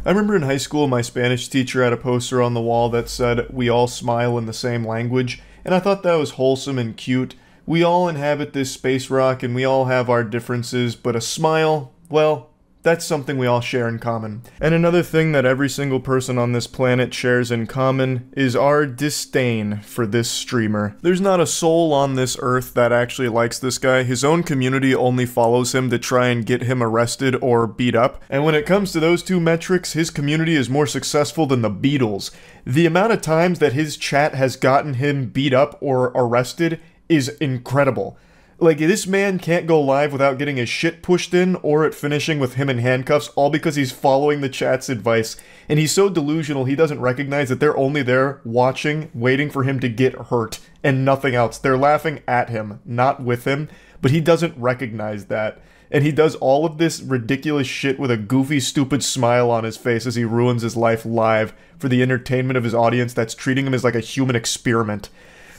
I remember in high school, my Spanish teacher had a poster on the wall that said, "We all smile in the same language," and I thought that was wholesome and cute. We all inhabit this space rock and we all have our differences, but a smile, well, that's something we all share in common. And another thing that every single person on this planet shares in common is our disdain for this streamer. There's not a soul on this earth that actually likes this guy. His own community only follows him to try and get him arrested or beat up. And when it comes to those two metrics, his community is more successful than the Beatles. The amount of times that his chat has gotten him beat up or arrested is incredible. Like, this man can't go live without getting his shit pushed in or it finishing with him in handcuffs, all because he's following the chat's advice. And he's so delusional, he doesn't recognize that they're only there watching, waiting for him to get hurt, and nothing else. They're laughing at him, not with him, but he doesn't recognize that. And he does all of this ridiculous shit with a goofy, stupid smile on his face as he ruins his life live for the entertainment of his audience that's treating him as like a human experiment.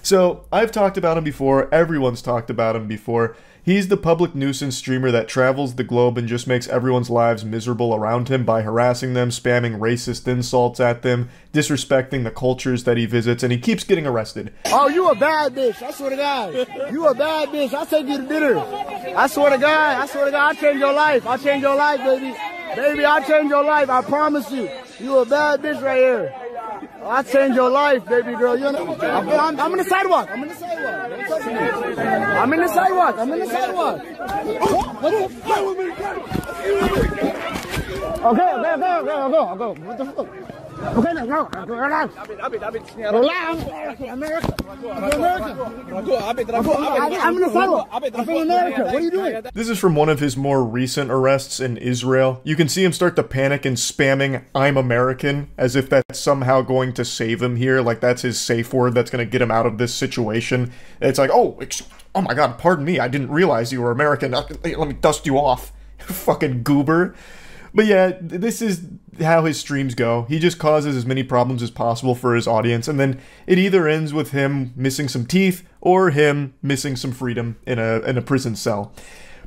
So, I've talked about him before, everyone's talked about him before. He's the public nuisance streamer that travels the globe and just makes everyone's lives miserable around him by harassing them, spamming racist insults at them, disrespecting the cultures that he visits, and he keeps getting arrested. Oh, you a bad bitch, I swear to God. You a bad bitch, I'll take you to dinner. I swear to God, I'll change your life. I'll change your life, baby. Baby, I'll change your life, I promise you. You a bad bitch right here. I'll change your life, baby girl. You know, I'm in the sidewalk. I'm in the sidewalk. Don't touch me. I'm in the sidewalk. I'm in the sidewalk. Okay, I'll go. What the fuck? Okay, let's go. Relax. Relax. America. I'm in the sidewalk. I'm from America. What are you doing? This is from one of his more recent arrests in Israel. You can see him start to panic and spamming "I'm American" as if that's somehow going to save him here, like that's his safe word that's going to get him out of this situation. It's like, oh my god, pardon me, I didn't realize you were American. Let me dust you off. Fucking goober. But yeah, this is how his streams go. He just causes as many problems as possible for his audience, and then it either ends with him missing some teeth or him missing some freedom in a prison cell.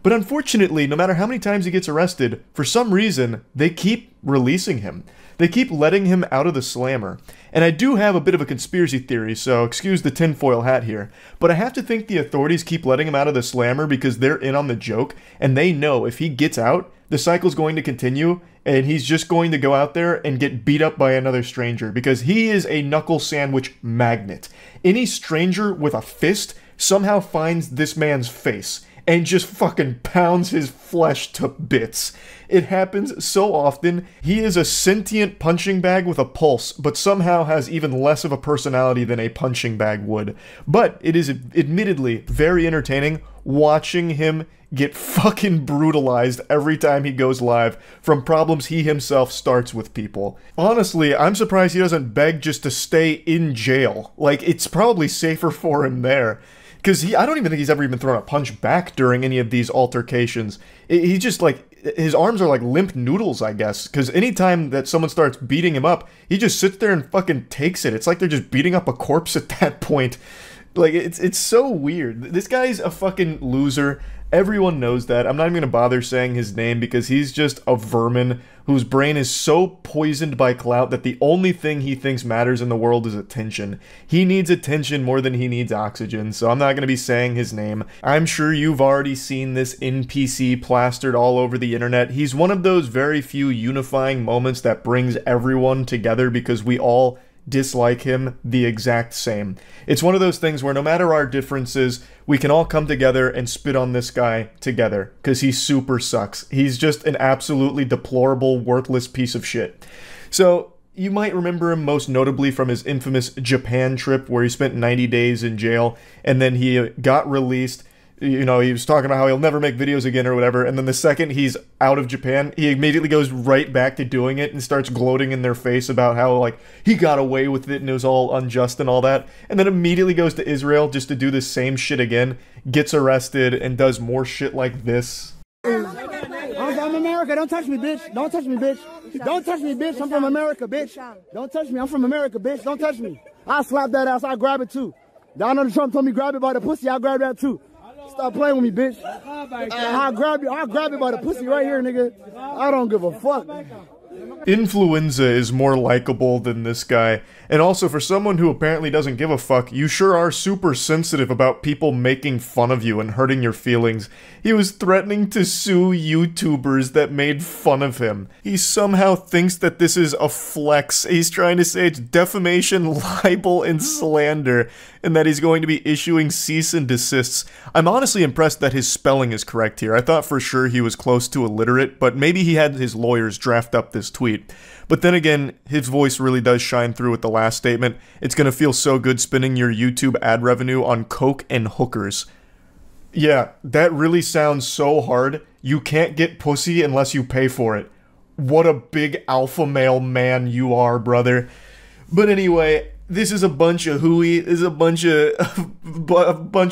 But unfortunately, no matter how many times he gets arrested, for some reason, they keep releasing him. They keep letting him out of the slammer. And I do have a bit of a conspiracy theory, so excuse the tinfoil hat here. But I have to think the authorities keep letting him out of the slammer because they're in on the joke, and they know if he gets out, the cycle's going to continue, and he's just going to go out there and get beat up by another stranger, because he is a knuckle sandwich magnet. Any stranger with a fist somehow finds this man's face and just fucking pounds his flesh to bits. It happens so often. He is a sentient punching bag with a pulse, but somehow has even less of a personality than a punching bag would. But it is admittedly very entertaining watching him get fucking brutalized every time he goes live from problems he himself starts with people. Honestly, I'm surprised he doesn't beg just to stay in jail. Like, it's probably safer for him there. Because I don't even think he's ever even thrown a punch back during any of these altercations. He just, like, his arms are like limp noodles, I guess. Because anytime that someone starts beating him up, he just sits there and fucking takes it. It's like they're just beating up a corpse at that point. Like, it's so weird. This guy's a fucking loser. Everyone knows that. I'm not even going to bother saying his name because he's just a vermin whose brain is so poisoned by clout that the only thing he thinks matters in the world is attention. He needs attention more than he needs oxygen, so I'm not going to be saying his name. I'm sure you've already seen this NPC plastered all over the internet. He's one of those very few unifying moments that brings everyone together because we all dislike him the exact same. It's one of those things where no matter our differences, we can all come together and spit on this guy together, because he super sucks. He's just an absolutely deplorable, worthless piece of shit. So, you might remember him most notably from his infamous Japan trip where he spent 90 days in jail, and then he got released. You know, he was talking about how he'll never make videos again or whatever, and then the second he's out of Japan, he immediately goes right back to doing it and starts gloating in their face about how, like, he got away with it and it was all unjust and all that, and then immediately goes to Israel just to do the same shit again, gets arrested, and does more shit like this. I'm America, don't touch me, bitch. Don't touch me, bitch. Don't touch me, bitch. I'm from America, bitch. Don't touch me, I'm from America, bitch. Don't touch me. I'll slap that ass, I'll grab it too. Donald Trump told me grab it by the pussy, I'll grab that too. Stop playing with me, bitch. I'll grab it by the pussy right here, nigga. I don't give a fuck. Influenza is more likable than this guy, and also for someone who apparently doesn't give a fuck, you sure are super sensitive about people making fun of you and hurting your feelings. He was threatening to sue YouTubers that made fun of him. He somehow thinks that this is a flex. He's trying to say it's defamation, libel, and slander, and that he's going to be issuing cease and desists. I'm honestly impressed that his spelling is correct here. I thought for sure he was close to illiterate, but maybe he had his lawyers draft up this tweet. But then again, his voice really does shine through with the last statement. It's gonna feel so good spending your YouTube ad revenue on coke and hookers. Yeah, that really sounds so hard. You can't get pussy unless you pay for it. What a big alpha male man you are, brother. But anyway, this is a bunch of hooey. This is a bunch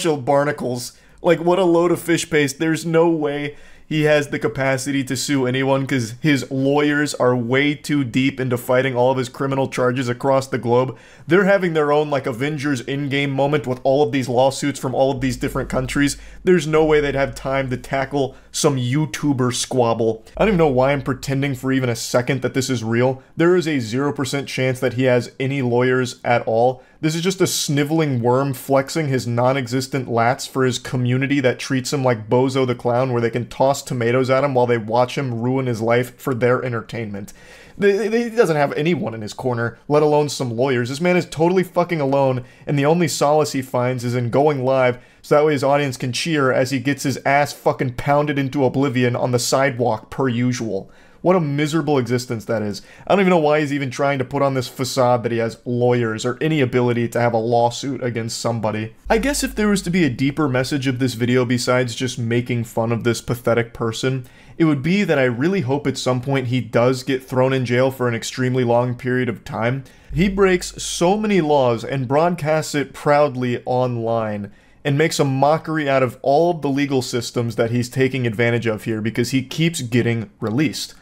of barnacles. Like, what a load of fish paste. There's no way he has the capacity to sue anyone because his lawyers are way too deep into fighting all of his criminal charges across the globe. They're having their own, like, Avengers Endgame moment with all of these lawsuits from all of these different countries. There's no way they'd have time to tackle some YouTuber squabble. I don't even know why I'm pretending for even a second that this is real. There is a 0% chance that he has any lawyers at all. This is just a sniveling worm flexing his non-existent lats for his community that treats him like Bozo the Clown, where they can toss tomatoes at him while they watch him ruin his life for their entertainment. He doesn't have anyone in his corner, let alone some lawyers. This man is totally fucking alone, and the only solace he finds is in going live so that way his audience can cheer as he gets his ass fucking pounded into oblivion on the sidewalk per usual. What a miserable existence that is. I don't even know why he's even trying to put on this facade that he has lawyers or any ability to have a lawsuit against somebody. I guess if there was to be a deeper message of this video besides just making fun of this pathetic person, it would be that I really hope at some point he does get thrown in jail for an extremely long period of time. He breaks so many laws and broadcasts it proudly online and makes a mockery out of all of the legal systems that he's taking advantage of here because he keeps getting released.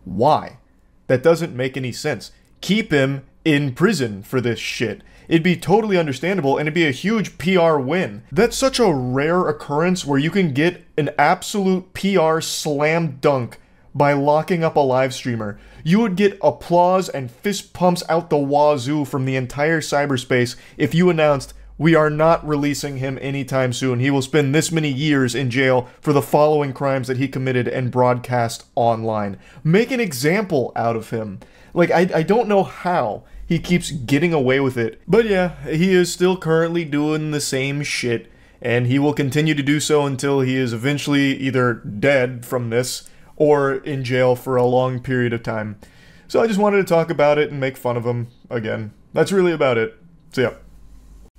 Why? That doesn't make any sense. Keep him in prison for this shit. It'd be totally understandable and it'd be a huge PR win. That's such a rare occurrence where you can get an absolute PR slam dunk by locking up a live streamer. You would get applause and fist pumps out the wazoo from the entire cyberspace if you announced, "We are not releasing him anytime soon. He will spend this many years in jail for the following crimes that he committed and broadcast online." Make an example out of him. Like, I don't know how he keeps getting away with it. But yeah, he is still currently doing the same shit, and he will continue to do so until he is eventually either dead from this or in jail for a long period of time. So I just wanted to talk about it and make fun of him again. That's really about it. So yeah.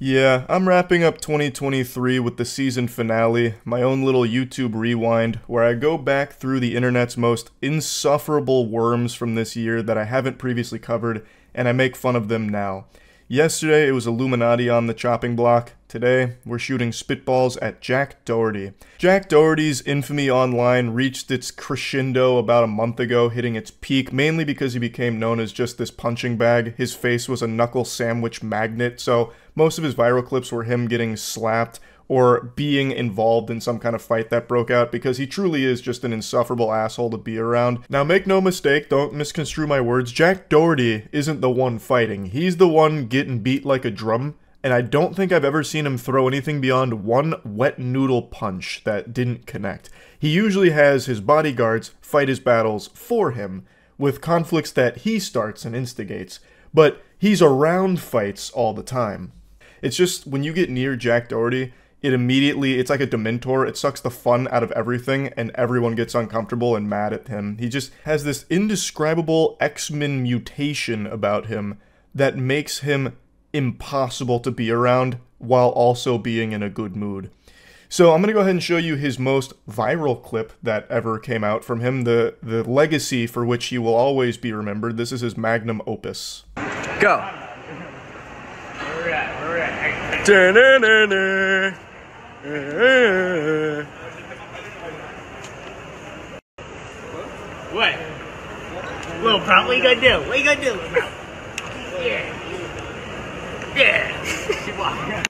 Yeah, I'm wrapping up 2023 with the season finale, my own little YouTube rewind, where I go back through the internet's most insufferable worms from this year that I haven't previously covered, and I make fun of them now. Yesterday, it was Illuminati on the chopping block. Today, we're shooting spitballs at Jack Doherty. Jack Doherty's infamy online reached its crescendo about a month ago, hitting its peak, mainly because he became known as just this punching bag. His face was a knuckle sandwich magnet, so most of his viral clips were him getting slapped or being involved in some kind of fight that broke out, because he truly is just an insufferable asshole to be around. Now, make no mistake, don't misconstrue my words, Jack Doherty isn't the one fighting. He's the one getting beat like a drum, and I don't think I've ever seen him throw anything beyond one wet noodle punch that didn't connect. He usually has his bodyguards fight his battles for him, with conflicts that he starts and instigates, but he's around fights all the time. It's just, when you get near Jack Doherty, it's like a Dementor. It sucks the fun out of everything, and everyone gets uncomfortable and mad at him. He just has this indescribable X-Men mutation about him that makes him impossible to be around while also being in a good mood. So I'm going to go ahead and show you his most viral clip that ever came out from him, the legacy for which he will always be remembered. This is his magnum opus. Go! Where we at? What? Little Prompt, what you gonna do? What you gonna do, Prompt? Yeah. Yeah.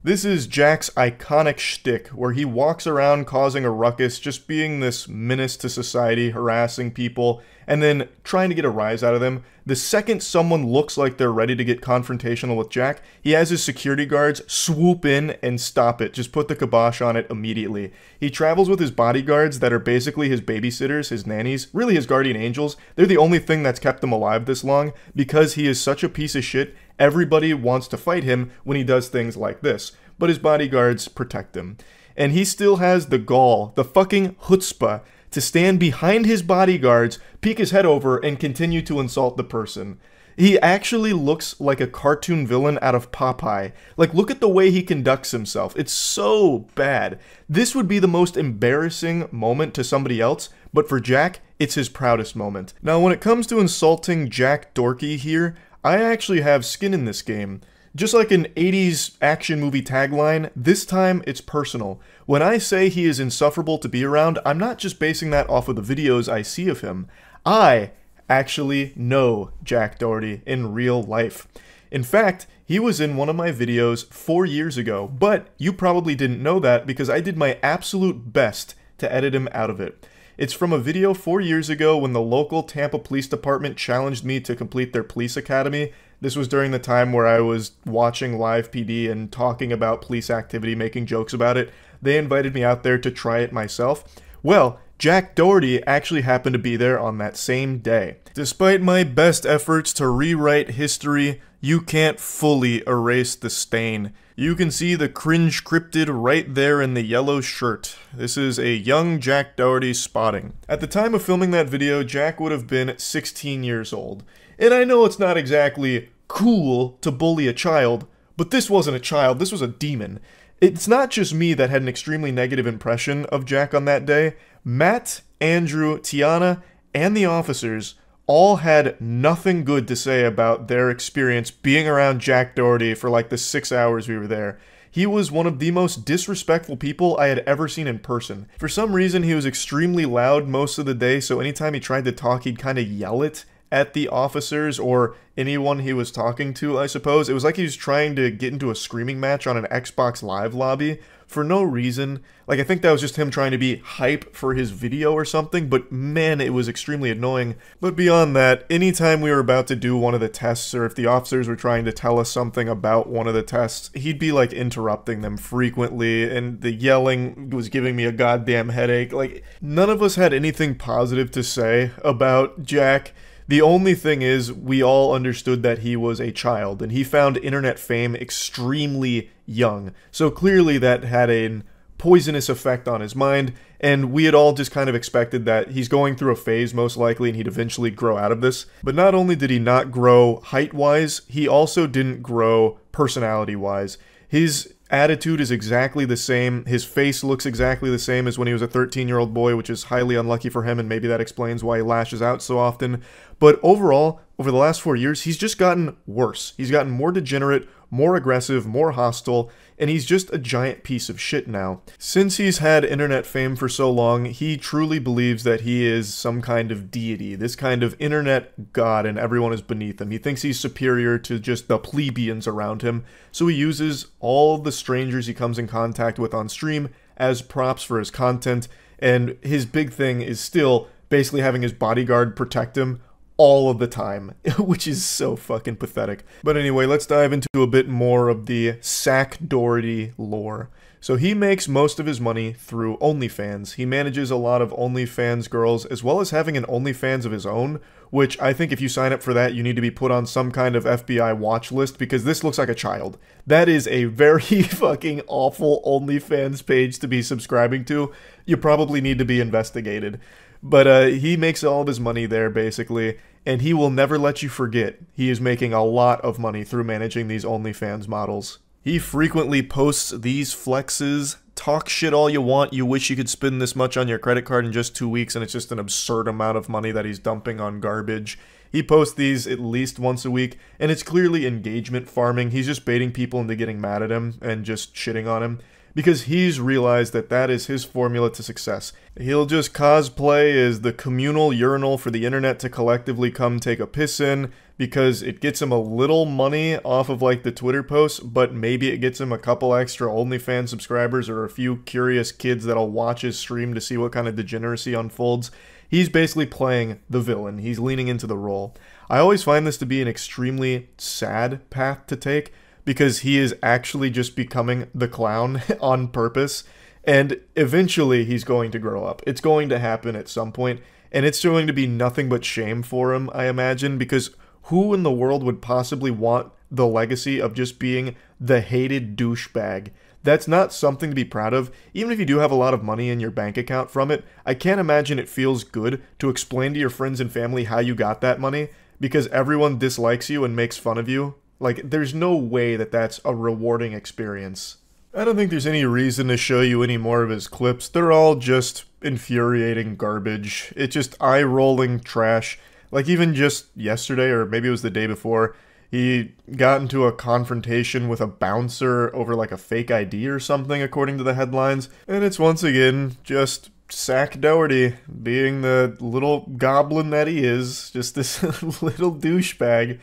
This is Jack's iconic shtick, where he walks around causing a ruckus, just being this menace to society, harassing people, and then trying to get a rise out of them. The second someone looks like they're ready to get confrontational with Jack, he has his security guards swoop in and stop it, just put the kibosh on it immediately. He travels with his bodyguards that are basically his babysitters, his nannies, really his guardian angels. They're the only thing that's kept him alive this long, because he is such a piece of shit. Everybody wants to fight him when he does things like this, but his bodyguards protect him. And he still has the gall, the fucking chutzpah, to stand behind his bodyguards, peek his head over, and continue to insult the person. He actually looks like a cartoon villain out of Popeye. Like, look at the way he conducts himself. It's so bad. This would be the most embarrassing moment to somebody else, but for Jack, it's his proudest moment. Now, when it comes to insulting Jack Doherty here, I actually have skin in this game. Just like an 80s action movie tagline, this time it's personal. When I say he is insufferable to be around, I'm not just basing that off of the videos I see of him. I actually know Jack Doherty in real life. In fact, he was in one of my videos 4 years ago, but you probably didn't know that because I did my absolute best to edit him out of it. It's from a video 4 years ago when the local Tampa Police Department challenged me to complete their police academy. This was during the time where I was watching live PD and talking about police activity, making jokes about it. They invited me out there to try it myself. Well, Jack Doherty actually happened to be there on that same day. Despite my best efforts to rewrite history, you can't fully erase the stain. You can see the cringe cryptid right there in the yellow shirt. This is a young Jack Doherty spotting. At the time of filming that video, Jack would have been 16 years old. And I know it's not exactly cool to bully a child, but this wasn't a child, this was a demon. It's not just me that had an extremely negative impression of Jack on that day. Matt, Andrew, Tiana, and the officers all had nothing good to say about their experience being around Jack Doherty for like the 6 hours we were there. He was one of the most disrespectful people I had ever seen in person. For some reason, he was extremely loud most of the day, so anytime he tried to talk, he'd kind of yell it at the officers or anyone he was talking to, I suppose. It was like he was trying to get into a screaming match on an Xbox Live lobby for no reason. Like, I think that was just him trying to be hype for his video or something, but man, it was extremely annoying. But beyond that, anytime we were about to do one of the tests, or if the officers were trying to tell us something about one of the tests, he'd be like interrupting them frequently, and the yelling was giving me a goddamn headache. Like, none of us had anything positive to say about Jack. The only thing is, we all understood that he was a child, and he found internet fame extremely young. So clearly that had a poisonous effect on his mind, and we had all just kind of expected that he's going through a phase most likely, and he'd eventually grow out of this. But not only did he not grow height-wise, he also didn't grow personality-wise. His attitude is exactly the same. His face looks exactly the same as when he was a 13-year-old boy, which is highly unlucky for him, and maybe that explains why he lashes out so often. But overall, over the last 4 years, he's just gotten worse. He's gotten more degenerate, more aggressive, more hostile, and he's just a giant piece of shit now. Since he's had internet fame for so long, he truly believes that he is some kind of deity, this kind of internet god, and everyone is beneath him. He thinks he's superior to just the plebeians around him, so he uses all of the strangers he comes in contact with on stream as props for his content, and his big thing is still basically having his bodyguard protect him all of the time, which is so fucking pathetic. But anyway, let's dive into a bit more of the Sack Doherty lore. So he makes most of his money through OnlyFans. He manages a lot of OnlyFans girls, as well as having an OnlyFans of his own, which I think if you sign up for that, you need to be put on some kind of FBI watch list, because this looks like a child. That is a very fucking awful OnlyFans page to be subscribing to. You probably need to be investigated. But he makes all of his money there, basically, and he will never let you forget he is making a lot of money through managing these OnlyFans models. He frequently posts these flexes. Talk shit all you want, you wish you could spend this much on your credit card in just 2 weeks, and it's just an absurd amount of money that he's dumping on garbage. He posts these at least once a week, and it's clearly engagement farming. He's just baiting people into getting mad at him and just shitting on him, because he's realized that that is his formula to success. He'll just cosplay as the communal urinal for the internet to collectively come take a piss in, because it gets him a little money off of like the Twitter posts, but maybe it gets him a couple extra OnlyFans subscribers or a few curious kids that'll watch his stream to see what kind of degeneracy unfolds. He's basically playing the villain. He's leaning into the role. I always find this to be an extremely sad path to take because he is actually just becoming the clown on purpose, and eventually he's going to grow up. It's going to happen at some point, and it's going to be nothing but shame for him, I imagine, because who in the world would possibly want the legacy of just being the hated douchebag? That's not something to be proud of. Even if you do have a lot of money in your bank account from it, I can't imagine it feels good to explain to your friends and family how you got that money because everyone dislikes you and makes fun of you. Like, there's no way that that's a rewarding experience. I don't think there's any reason to show you any more of his clips. They're all just infuriating garbage. It's just eye-rolling trash. Like, even just yesterday, or maybe it was the day before, he got into a confrontation with a bouncer over, like, a fake ID or something, according to the headlines. And it's once again just Sack Doherty being the little goblin that he is. Just this little douchebag.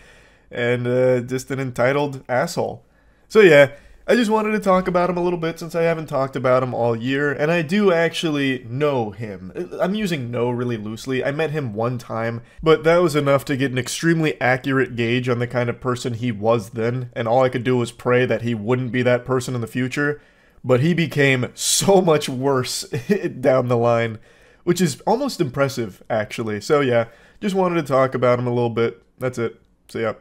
And just an entitled asshole. So yeah, I just wanted to talk about him a little bit since I haven't talked about him all year, and I do actually know him. I'm using know really loosely. I met him one time, but that was enough to get an extremely accurate gauge on the kind of person he was then, and all I could do was pray that he wouldn't be that person in the future. But he became so much worse down the line, which is almost impressive, actually. So yeah, just wanted to talk about him a little bit. That's it. See ya.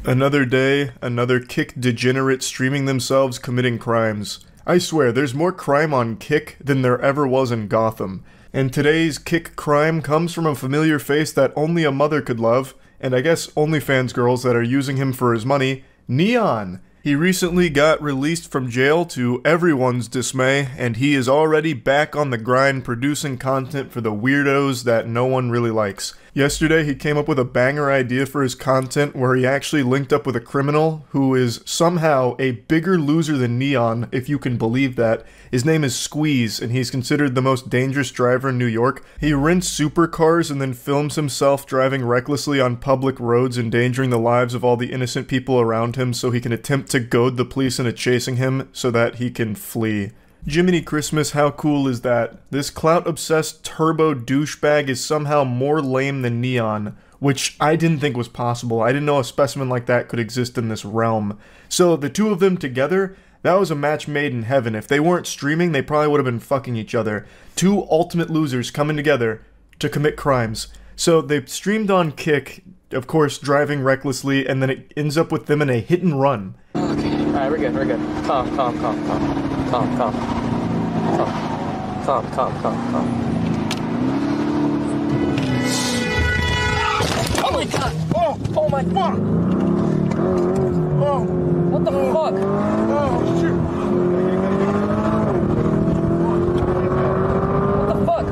Another day, another Kick degenerate streaming themselves committing crimes. I swear, there's more crime on Kick than there ever was in Gotham. And today's Kick crime comes from a familiar face that only a mother could love, and I guess OnlyFans girls that are using him for his money, Neon. He recently got released from jail to everyone's dismay, and he is already back on the grind producing content for the weirdos that no one really likes. Yesterday, he came up with a banger idea for his content where he actually linked up with a criminal who is somehow a bigger loser than Neon, if you can believe that. His name is Squeeze, and he's considered the most dangerous driver in New York. He rents supercars and then films himself driving recklessly on public roads, endangering the lives of all the innocent people around him so he can attempt to goad the police into chasing him so that he can flee. Jiminy Christmas, how cool is that? This clout-obsessed turbo douchebag is somehow more lame than Neon, which I didn't think was possible. I didn't know a specimen like that could exist in this realm. So the two of them together, that was a match made in heaven. If they weren't streaming, they probably would have been fucking each other. Two ultimate losers coming together to commit crimes. So they streamed on Kick, of course driving recklessly, and then it ends up with them in a hit and run. Okay, alright, we're good, we're good. Calm. Calm. Oh my god! Oh my fuck! Oh! What the fuck? Oh shit! What the fuck?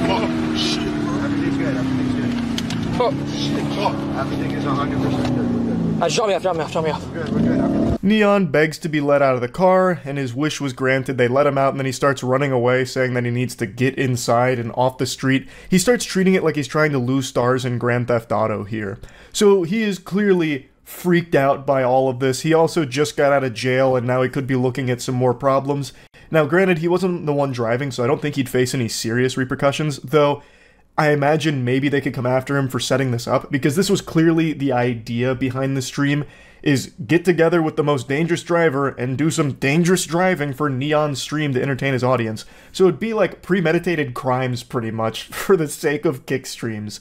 Oh shit! Everything's good. Oh shit! Everything is 100% good. Drop me off. We're good. Neon begs to be let out of the car, and his wish was granted. They let him out, and then he starts running away, saying that he needs to get inside and off the street. He starts treating it like he's trying to lose stars in Grand Theft Auto here. So he is clearly freaked out by all of this. He also just got out of jail, and now he could be looking at some more problems. Now, granted, he wasn't the one driving, so I don't think he'd face any serious repercussions, though I imagine maybe they could come after him for setting this up, because this was clearly the idea behind the stream, is get together with the most dangerous driver and do some dangerous driving for Neon's stream to entertain his audience. So it'd be like premeditated crimes, pretty much, for the sake of Kick streams.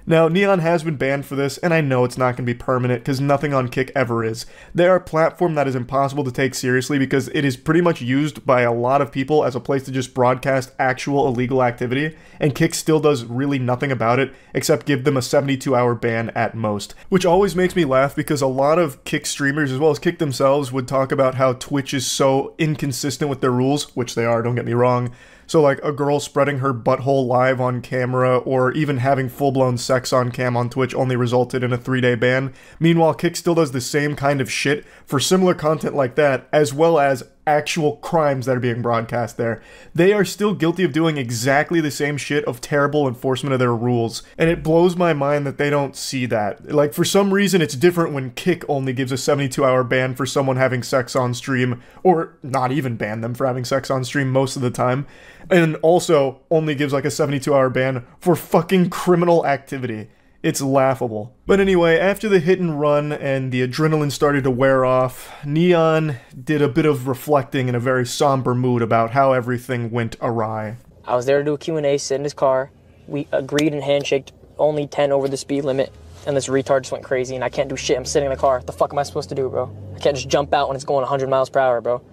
Now, Neon has been banned for this, and I know it's not going to be permanent, because nothing on Kick ever is. They are a platform that is impossible to take seriously, because it is pretty much used by a lot of people as a place to just broadcast actual illegal activity, and Kick still does really nothing about it, except give them a 72-hour ban at most. Which always makes me laugh, because a lot of Kick streamers, as well as Kick themselves, would talk about how Twitch is so inconsistent with their rules, which they are, don't get me wrong. So like a girl spreading her butthole live on camera, or even having full-blown sex on cam on Twitch only resulted in a 3-day ban. Meanwhile, Kick still does the same kind of shit for similar content like that, as well as actual crimes that are being broadcast there. They are still guilty of doing exactly the same shit of terrible enforcement of their rules. And it blows my mind that they don't see that. Like, for some reason, it's different when Kick only gives a 72-hour ban for someone having sex on stream, or not even ban them for having sex on stream most of the time. And also only gives like a 72-hour ban for fucking criminal activity. It's laughable. But anyway, after the hit and run and the adrenaline started to wear off, Neon did a bit of reflecting in a very somber mood about how everything went awry. I was there to do a Q&A, sit in his car. We agreed and handshaked only 10 over the speed limit. And this retard just went crazy and I can't do shit. I'm sitting in the car. What the fuck am I supposed to do, bro? I can't just jump out when it's going 100 miles per hour, bro.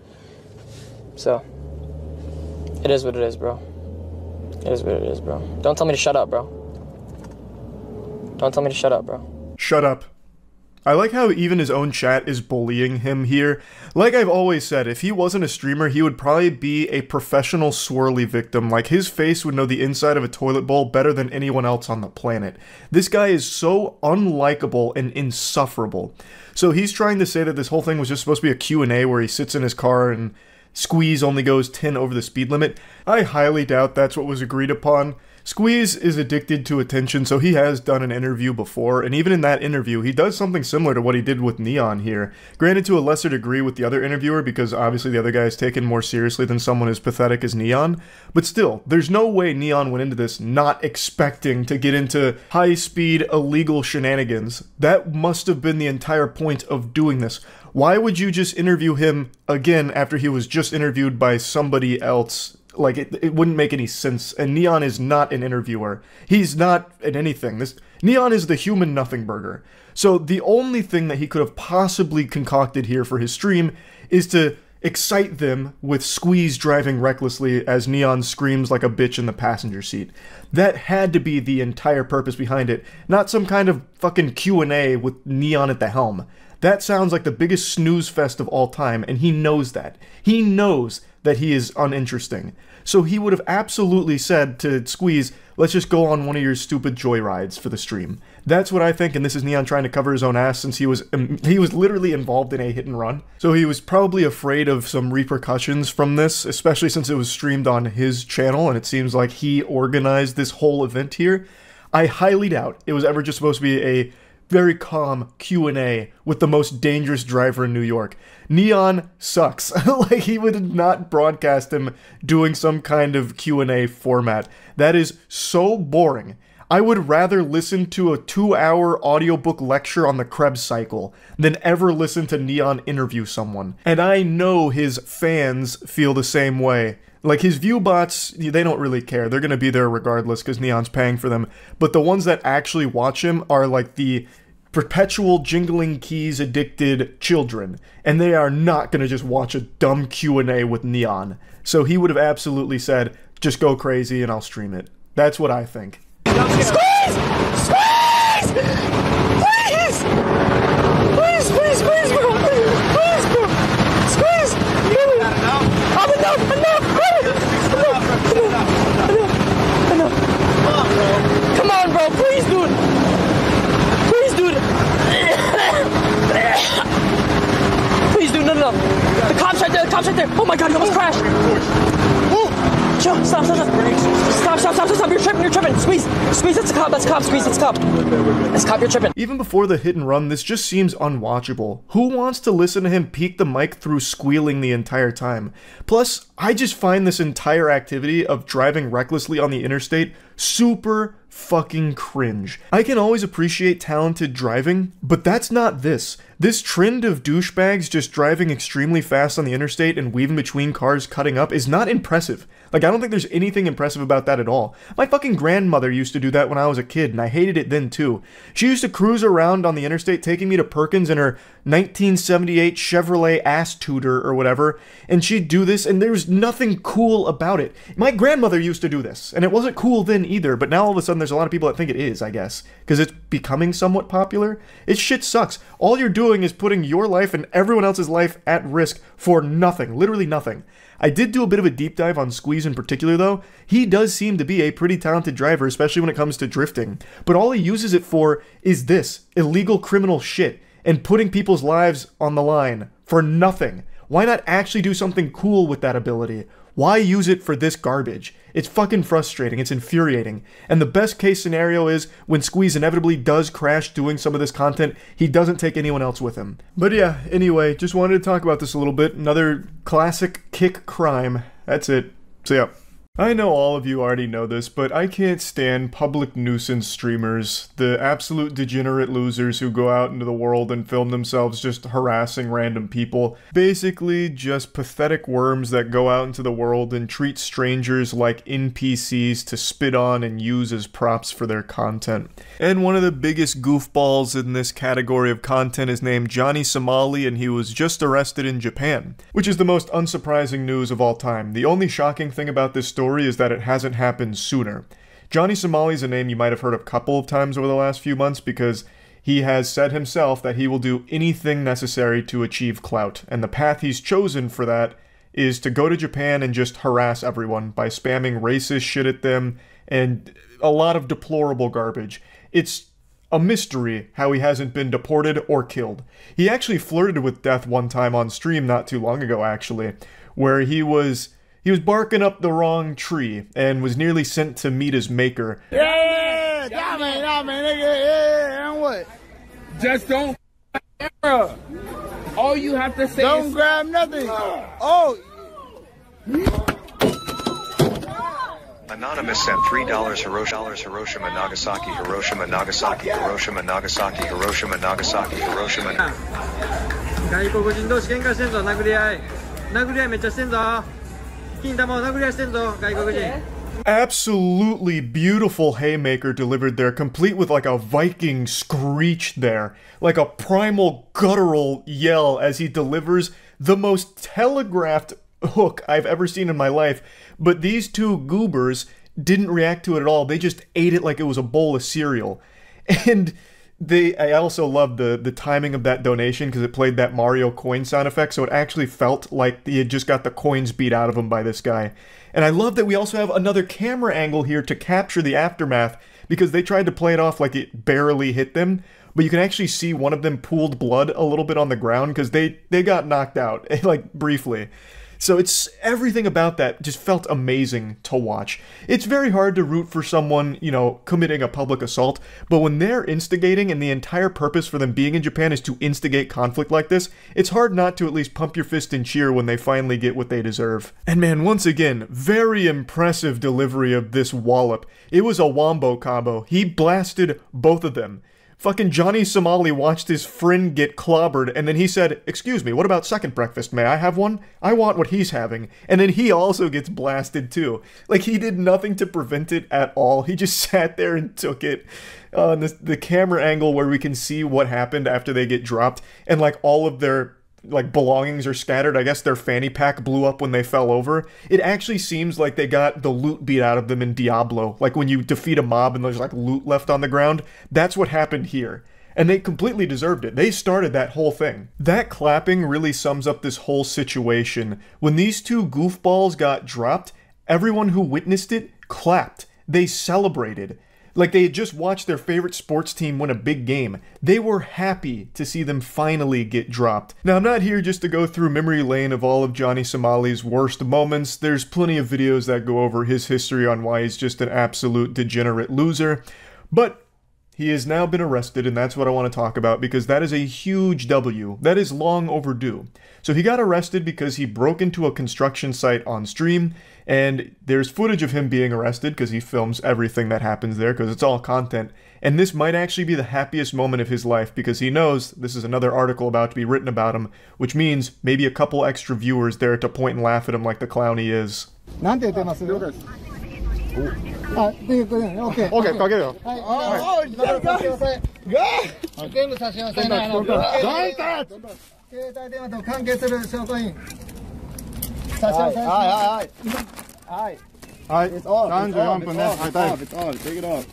So, it is what it is, bro. It is what it is, bro. Don't tell me to shut up, bro. Don't tell me to shut up, bro. Shut up. I like how even his own chat is bullying him here. Like I've always said, if he wasn't a streamer, he would probably be a professional swirly victim. Like, his face would know the inside of a toilet bowl better than anyone else on the planet. This guy is so unlikable and insufferable. So he's trying to say that this whole thing was just supposed to be a Q&A where he sits in his car and Squeeze only goes 10 over the speed limit. I highly doubt that's what was agreed upon. Squeeze is addicted to attention, so he has done an interview before, and even in that interview, he does something similar to what he did with Neon here. Granted, to a lesser degree with the other interviewer, because obviously the other guy is taken more seriously than someone as pathetic as Neon, but still, there's no way Neon went into this not expecting to get into high-speed, illegal shenanigans. That must have been the entire point of doing this. Why would you just interview him again after he was just interviewed by somebody else? Like, it wouldn't make any sense, and Neon is not an interviewer. He's not in anything. Neon is the human nothing burger. So the only thing that he could have possibly concocted here for his stream is to excite them with Squeeze driving recklessly as Neon screams like a bitch in the passenger seat. That had to be the entire purpose behind it, not some kind of fucking Q&A with Neon at the helm. That sounds like the biggest snooze fest of all time, and he knows that. He knows that he is uninteresting. So he would have absolutely said to Squeeze, let's just go on one of your stupid joyrides for the stream. That's what I think, and this is Neon trying to cover his own ass since he was literally involved in a hit and run. So he was probably afraid of some repercussions from this, especially since it was streamed on his channel, and it seems like he organized this whole event here. I highly doubt it was ever just supposed to be a very calm Q&A with the most dangerous driver in New York. Neon sucks. Like, he would not broadcast him doing some kind of Q&A format. That is so boring. I would rather listen to a 2-hour audiobook lecture on the Krebs cycle than ever listen to Neon interview someone. And I know his fans feel the same way. Like, his view bots, they don't really care. They're gonna be there regardless because Neon's paying for them. But the ones that actually watch him are like the perpetual jingling keys addicted children, and they are not gonna just watch a dumb Q&A with Neon. So he would have absolutely said, just go crazy and I'll stream it. That's what I think. Squeeze! Squeeze! Please! Please, please, please, bro! Please, bro! Squeeze! Enough! Come on, bro! Please, dude! Please, dude! Please, dude, no. The cop's right there, Oh my god, he almost crashed! Chill, stop. Stop, you're tripping. Squeeze, that's a cop, Squeeze, that's a cop. That's a cop, you're tripping. Even before the hit and run, this just seems unwatchable. Who wants to listen to him peek the mic through squealing the entire time? Plus, I just find this entire activity of driving recklessly on the interstate super fucking cringe. I can always appreciate talented driving, but that's not this. This trend of douchebags just driving extremely fast on the interstate and weaving between cars cutting up is not impressive. Like, I don't think there's anything impressive about that at all. My fucking grandmother used to do that when I was a kid, and I hated it then too. She used to cruise around on the interstate taking me to Perkins in her 1978 Chevrolet ass tutor or whatever, and she'd do this, and there was nothing cool about it. My grandmother used to do this, and it wasn't cool then either, but now all of a sudden there's a lot of people that think it is, I guess, because it's becoming somewhat popular. It shit sucks. All you're doing is putting your life and everyone else's life at risk for nothing, literally nothing. I did do a bit of a deep dive on Squeeze in particular though. He does seem to be a pretty talented driver, especially when it comes to drifting, but all he uses it for is this illegal criminal shit and putting people's lives on the line for nothing. Why not actually do something cool with that ability? Why use it for this garbage? It's fucking frustrating, it's infuriating. And the best case scenario is, when Squeeze inevitably does crash doing some of this content, he doesn't take anyone else with him. But yeah, anyway, just wanted to talk about this a little bit. Another classic kick crime. That's it. So yeah. I know all of you already know this, but I can't stand public nuisance streamers, the absolute degenerate losers who go out into the world and film themselves just harassing random people. Basically, just pathetic worms that go out into the world and treat strangers like NPCs to spit on and use as props for their content. And one of the biggest goofballs in this category of content is named Johnny Somali, and he was just arrested in Japan, which is the most unsurprising news of all time. The only shocking thing about this story is that it hasn't happened sooner. Johnny Somali is a name you might have heard a couple of times over the last few months because he has said himself that he will do anything necessary to achieve clout, and the path he's chosen for that is to go to Japan and just harass everyone by spamming racist shit at them and a lot of deplorable garbage. It's a mystery how he hasn't been deported or killed. He actually flirted with death one time on stream not too long ago, actually, where he was barking up the wrong tree and was nearly sent to meet his maker. Yeah, nah, man, nigga, yeah, and what? Just don't error. All you have to say Don't is grab nothing. Oh. Anonymous sent $3 Hiroshima, Nagasaki, Hiroshima, Nagasaki, Hiroshima, Nagasaki, Hiroshima, Nagasaki, Hiroshima. 外国人同士喧嘩してんぞ、殴り合いめっちゃしてんぞ。金玉を殴り合いしてんぞ、外国人。 Absolutely beautiful haymaker delivered there, complete with like a Viking screech there, like a primal guttural yell as he delivers the most telegraphed hook I've ever seen in my life. But these two goobers didn't react to it at all. They just ate it like it was a bowl of cereal. And I also loved the timing of that donation because it played that Mario coin sound effect, so it actually felt like he had just got the coins beat out of him by this guy. And I love that we also have another camera angle here to capture the aftermath, because they tried to play it off like it barely hit them, but you can actually see one of them pooled blood a little bit on the ground because they got knocked out, like briefly. So it's everything about that just felt amazing to watch. It's very hard to root for someone, you know, committing a public assault, but when they're instigating and the entire purpose for them being in Japan is to instigate conflict like this, it's hard not to at least pump your fist and cheer when they finally get what they deserve. And man, once again, very impressive delivery of this wallop. It was a wombo combo. He blasted both of them. Fucking Johnny Somali watched his friend get clobbered, and then he said, "Excuse me, what about second breakfast? May I have one? I want what he's having." And then he also gets blasted too. Like, he did nothing to prevent it at all. He just sat there and took it. On the camera angle where we can see what happened after they get dropped, and like all of their like belongings are scattered. I guess their fanny pack blew up when they fell over. It actually seems like they got the loot beat out of them in Diablo. Like when you defeat a mob and there's like loot left on the ground. That's what happened here. And they completely deserved it. They started that whole thing. That clapping really sums up this whole situation. When these two goofballs got dropped, everyone who witnessed it clapped. They celebrated. Like they had just watched their favorite sports team win a big game. They were happy to see them finally get dropped. Now, I'm not here just to go through memory lane of all of Johnny Somali's worst moments. There's plenty of videos that go over his history on why he's just an absolute degenerate loser. But he has now been arrested, and that's what I want to talk about because that is a huge W. That is long overdue. So he got arrested because he broke into a construction site on stream, and there's footage of him being arrested because he films everything that happens there because it's all content. And this might actually be the happiest moment of his life because he knows this is another article about to be written about him, which means maybe a couple extra viewers there to point and laugh at him like the clown he is. Okay, かけるよ。はい。全部差し押さえないの。携帯電話と関係する証拠品。差し押さえ。はい。はい。34分ね。はい。タイム。Take it off.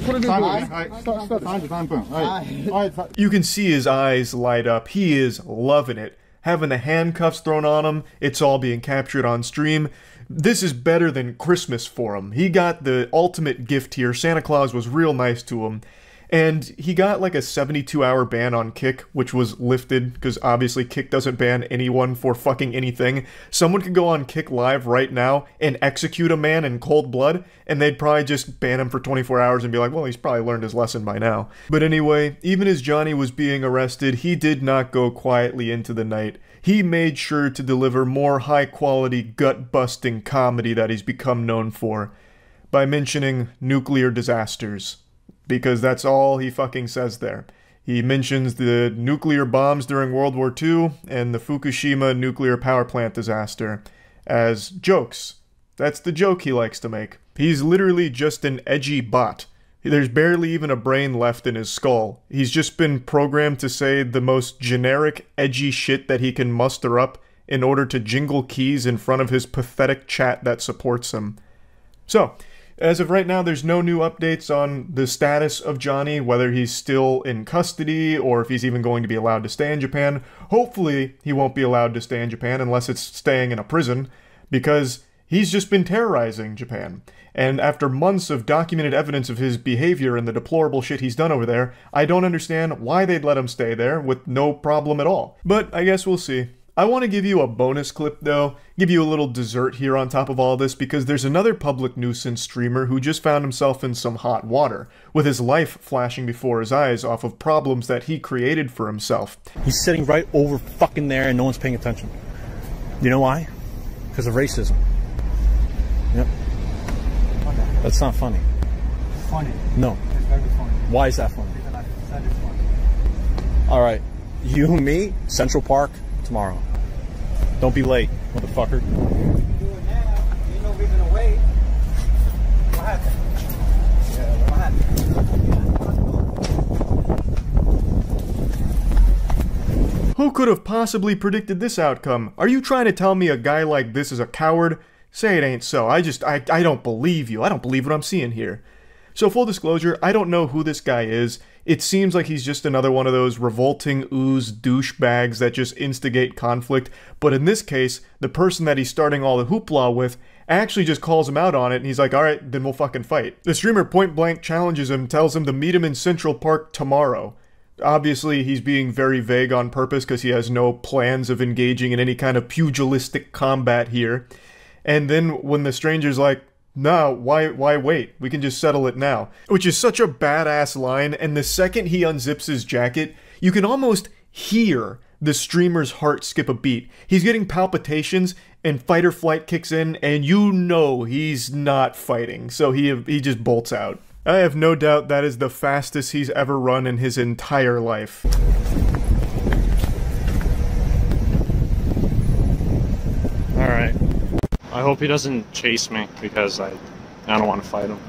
これで33分。はい。You can see his eyes light up. He is loving it. Having the handcuffs thrown on him, it's all being captured on stream. This is better than Christmas for him. He got the ultimate gift here. Santa Claus was real nice to him. And he got like a 72-hour ban on Kick, which was lifted because obviously Kick doesn't ban anyone for fucking anything. Someone could go on Kick Live right now and execute a man in cold blood, and they'd probably just ban him for 24 hours and be like, well, he's probably learned his lesson by now. But anyway, even as Johnny was being arrested, he did not go quietly into the night. He made sure to deliver more high-quality, gut-busting comedy that he's become known for by mentioning nuclear disasters. Because that's all he fucking says there. He mentions the nuclear bombs during World War II and the Fukushima nuclear power plant disaster as jokes. That's the joke he likes to make. He's literally just an edgy bot. There's barely even a brain left in his skull. He's just been programmed to say the most generic, edgy shit that he can muster up in order to jingle keys in front of his pathetic chat that supports him. So, as of right now, there's no new updates on the status of Johnny, whether he's still in custody or if he's even going to be allowed to stay in Japan. Hopefully, he won't be allowed to stay in Japan unless it's staying in a prison, because he's just been terrorizing Japan. And after months of documented evidence of his behavior and the deplorable shit he's done over there, I don't understand why they'd let him stay there with no problem at all. But I guess we'll see. I want to give you a bonus clip though, give you a little dessert here on top of all this, because there's another public nuisance streamer who just found himself in some hot water, with his life flashing before his eyes off of problems that he created for himself. He's sitting right over fucking there and no one's paying attention. You know why? Because of racism. Yep. Okay. That's not funny. Funny. No. It's very funny. Why is that funny? Because I said it's funny. Alright. You and me, Central Park, tomorrow. Don't be late, motherfucker. Do it now. Ain't no reason to wait. What happened? Yeah, what happened? Who could have possibly predicted this outcome? Are you trying to tell me a guy like this is a coward? Say it ain't so. I don't believe you. I don't believe what I'm seeing here. So full disclosure, I don't know who this guy is. It seems like he's just another one of those revolting ooze douchebags that just instigate conflict, but in this case, the person that he's starting all the hoopla with actually just calls him out on it, and he's like, alright, then we'll fucking fight. The streamer point blank challenges him, tells him to meet him in Central Park tomorrow. Obviously, he's being very vague on purpose because he has no plans of engaging in any kind of pugilistic combat here. And then when the stranger's like, no, why wait? We can just settle it now. Which is such a badass line, and the second he unzips his jacket, you can almost hear the streamer's heart skip a beat. He's getting palpitations, and fight or flight kicks in, and you know he's not fighting, so he just bolts out. I have no doubt that is the fastest he's ever run in his entire life. Alright. I hope he doesn't chase me, because I don't want to fight him.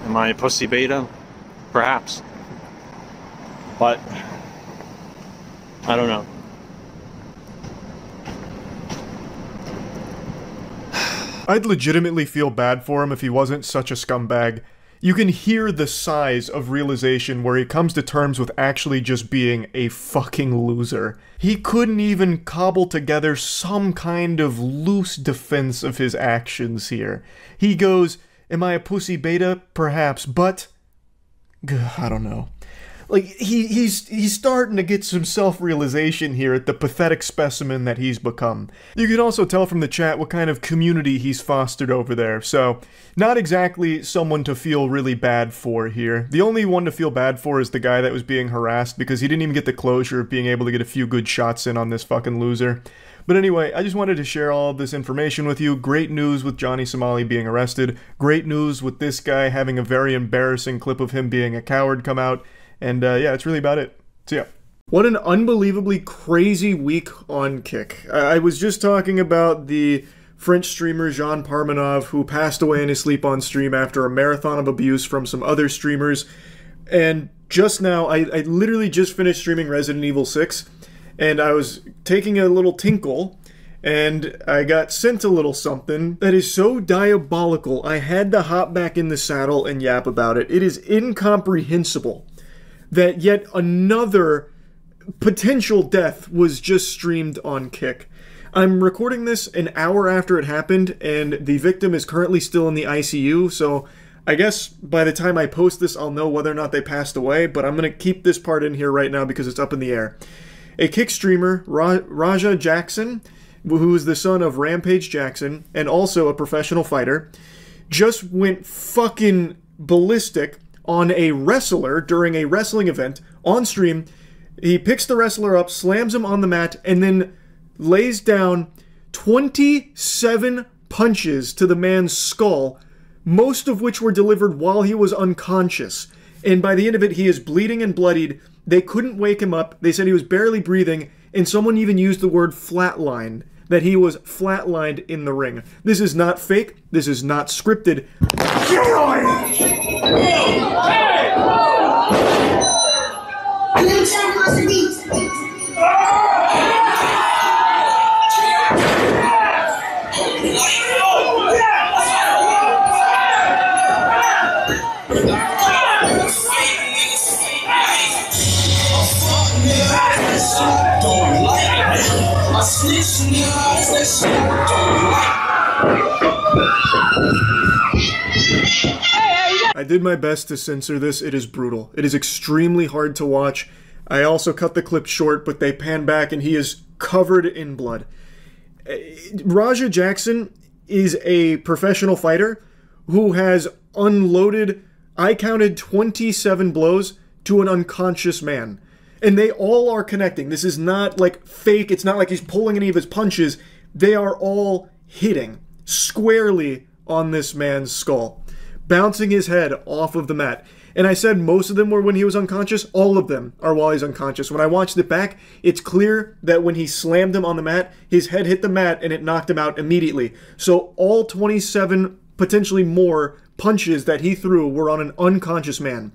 Am I a pussy beta? Perhaps. But I don't know. I'd legitimately feel bad for him if he wasn't such a scumbag. You can hear the size of realization where he comes to terms with actually just being a fucking loser. He couldn't even cobble together some kind of loose defense of his actions here. He goes, am I a pussy beta? Perhaps, but I don't know. Like, he's starting to get some self-realization here at the pathetic specimen that he's become. You can also tell from the chat what kind of community he's fostered over there, so not exactly someone to feel really bad for here. The only one to feel bad for is the guy that was being harassed, because he didn't even get the closure of being able to get a few good shots in on this fucking loser. But anyway, I just wanted to share all of this information with you. Great news with Johnny Somali being arrested. Great news with this guy having a very embarrassing clip of him being a coward come out. And yeah, that's really about it. So yeah. What an unbelievably crazy week on Kick. I was just talking about the French streamer Jean Parmenov, who passed away in his sleep on stream after a marathon of abuse from some other streamers. And just now, I literally just finished streaming Resident Evil 6, and I was taking a little tinkle, and I got sent a little something that is so diabolical, I had to hop back in the saddle and yap about it. It is incomprehensible that yet another potential death was just streamed on Kick. I'm recording this an hour after it happened, and the victim is currently still in the ICU, so I guess by the time I post this, I'll know whether or not they passed away, but I'm going to keep this part in here right now because it's up in the air. A kick streamer, Raja Jackson, who is the son of Rampage Jackson, and also a professional fighter, just went fucking ballistic on a wrestler during a wrestling event on stream. He picks the wrestler up, slams him on the mat, and then lays down 27 punches to the man's skull, most of which were delivered while he was unconscious. And by the end of it, he is bleeding and bloodied. They couldn't wake him up. They said he was barely breathing, and someone even used the word flatlined, that he was flatlined in the ring. This is not fake. This is not scripted. I did my best to censor this. It is brutal. It is extremely hard to watch. I also cut the clip short, but they pan back and he is covered in blood. Raja Jackson is a professional fighter who has unloaded, I counted 27 blows to an unconscious man. And they all are connecting. This is not like fake. It's not like he's pulling any of his punches. They are all hitting squarely on this man's skull, bouncing his head off of the mat. And I said most of them were when he was unconscious. All of them are while he's unconscious. When I watched it back, it's clear that when he slammed him on the mat, his head hit the mat and it knocked him out immediately. So all 27, potentially more, punches that he threw were on an unconscious man.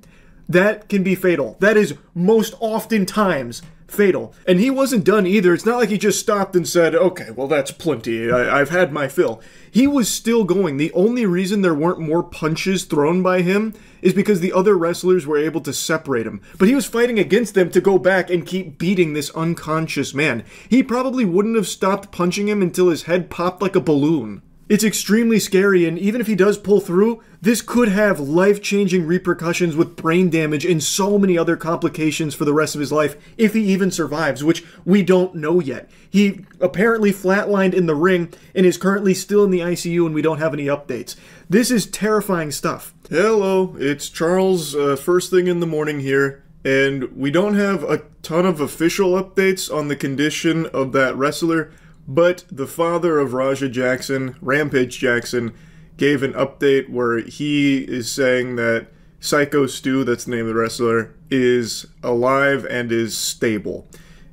That can be fatal. That is most oftentimes fatal. And he wasn't done either. It's not like he just stopped and said, okay, well, that's plenty. I've had my fill. He was still going. The only reason there weren't more punches thrown by him is because the other wrestlers were able to separate him. But he was fighting against them to go back and keep beating this unconscious man. He probably wouldn't have stopped punching him until his head popped like a balloon. It's extremely scary, and even if he does pull through, this could have life-changing repercussions with brain damage and so many other complications for the rest of his life, if he even survives, which we don't know yet. He apparently flatlined in the ring and is currently still in the ICU, and we don't have any updates. This is terrifying stuff. Hello, it's Charles, first thing in the morning here, and we don't have a ton of official updates on the condition of that wrestler, but the father of Raja Jackson, Rampage Jackson, gave an update where he is saying that Psycho Stu, that's the name of the wrestler, is alive and is stable.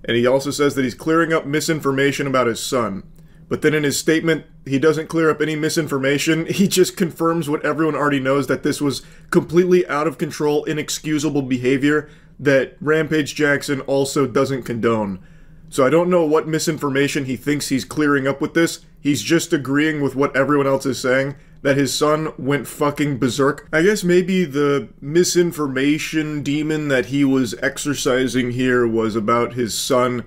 And he also says that he's clearing up misinformation about his son. But then in his statement, he doesn't clear up any misinformation. He just confirms what everyone already knows, that this was completely out of control, inexcusable behavior that Rampage Jackson also doesn't condone. So I don't know what misinformation he thinks he's clearing up with this. He's just agreeing with what everyone else is saying, that his son went fucking berserk. I guess maybe the misinformation demon that he was exercising here was about his son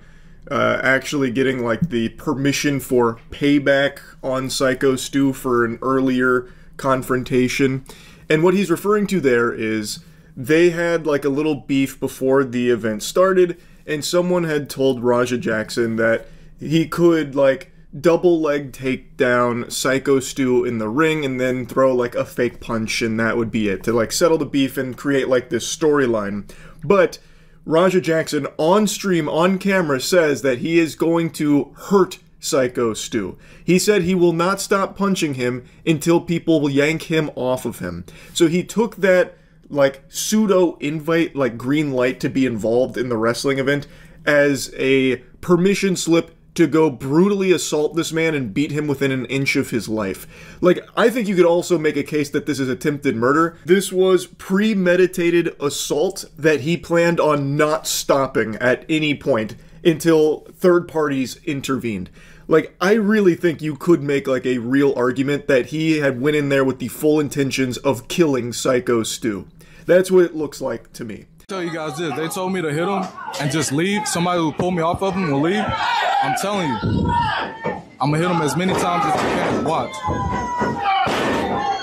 actually getting like the permission for payback on Psycho Stu for an earlier confrontation. And what he's referring to there is they had like a little beef before the event started, and someone had told Raja Jackson that he could, like, double leg take down Psycho Stu in the ring and then throw, like, a fake punch, and that would be it, to, like, settle the beef and create, like, this storyline. But Raja Jackson, on stream, on camera, says that he is going to hurt Psycho Stu. He said he will not stop punching him until people will yank him off of him. So he took that, like, pseudo-invite, like, green light to be involved in the wrestling event as a permission slip to go brutally assault this man and beat him within an inch of his life. Like, I think you could also make a case that this is attempted murder. This was premeditated assault that he planned on not stopping at any point until third parties intervened. Like, I really think you could make, like, a real argument that he had went in there with the full intentions of killing Psycho Stu. That's what it looks like to me. Tell you guys this, they told me to hit him and just leave. Somebody who pulled me off of him will leave. I'm telling you. I'm gonna hit him as many times as I can. Watch.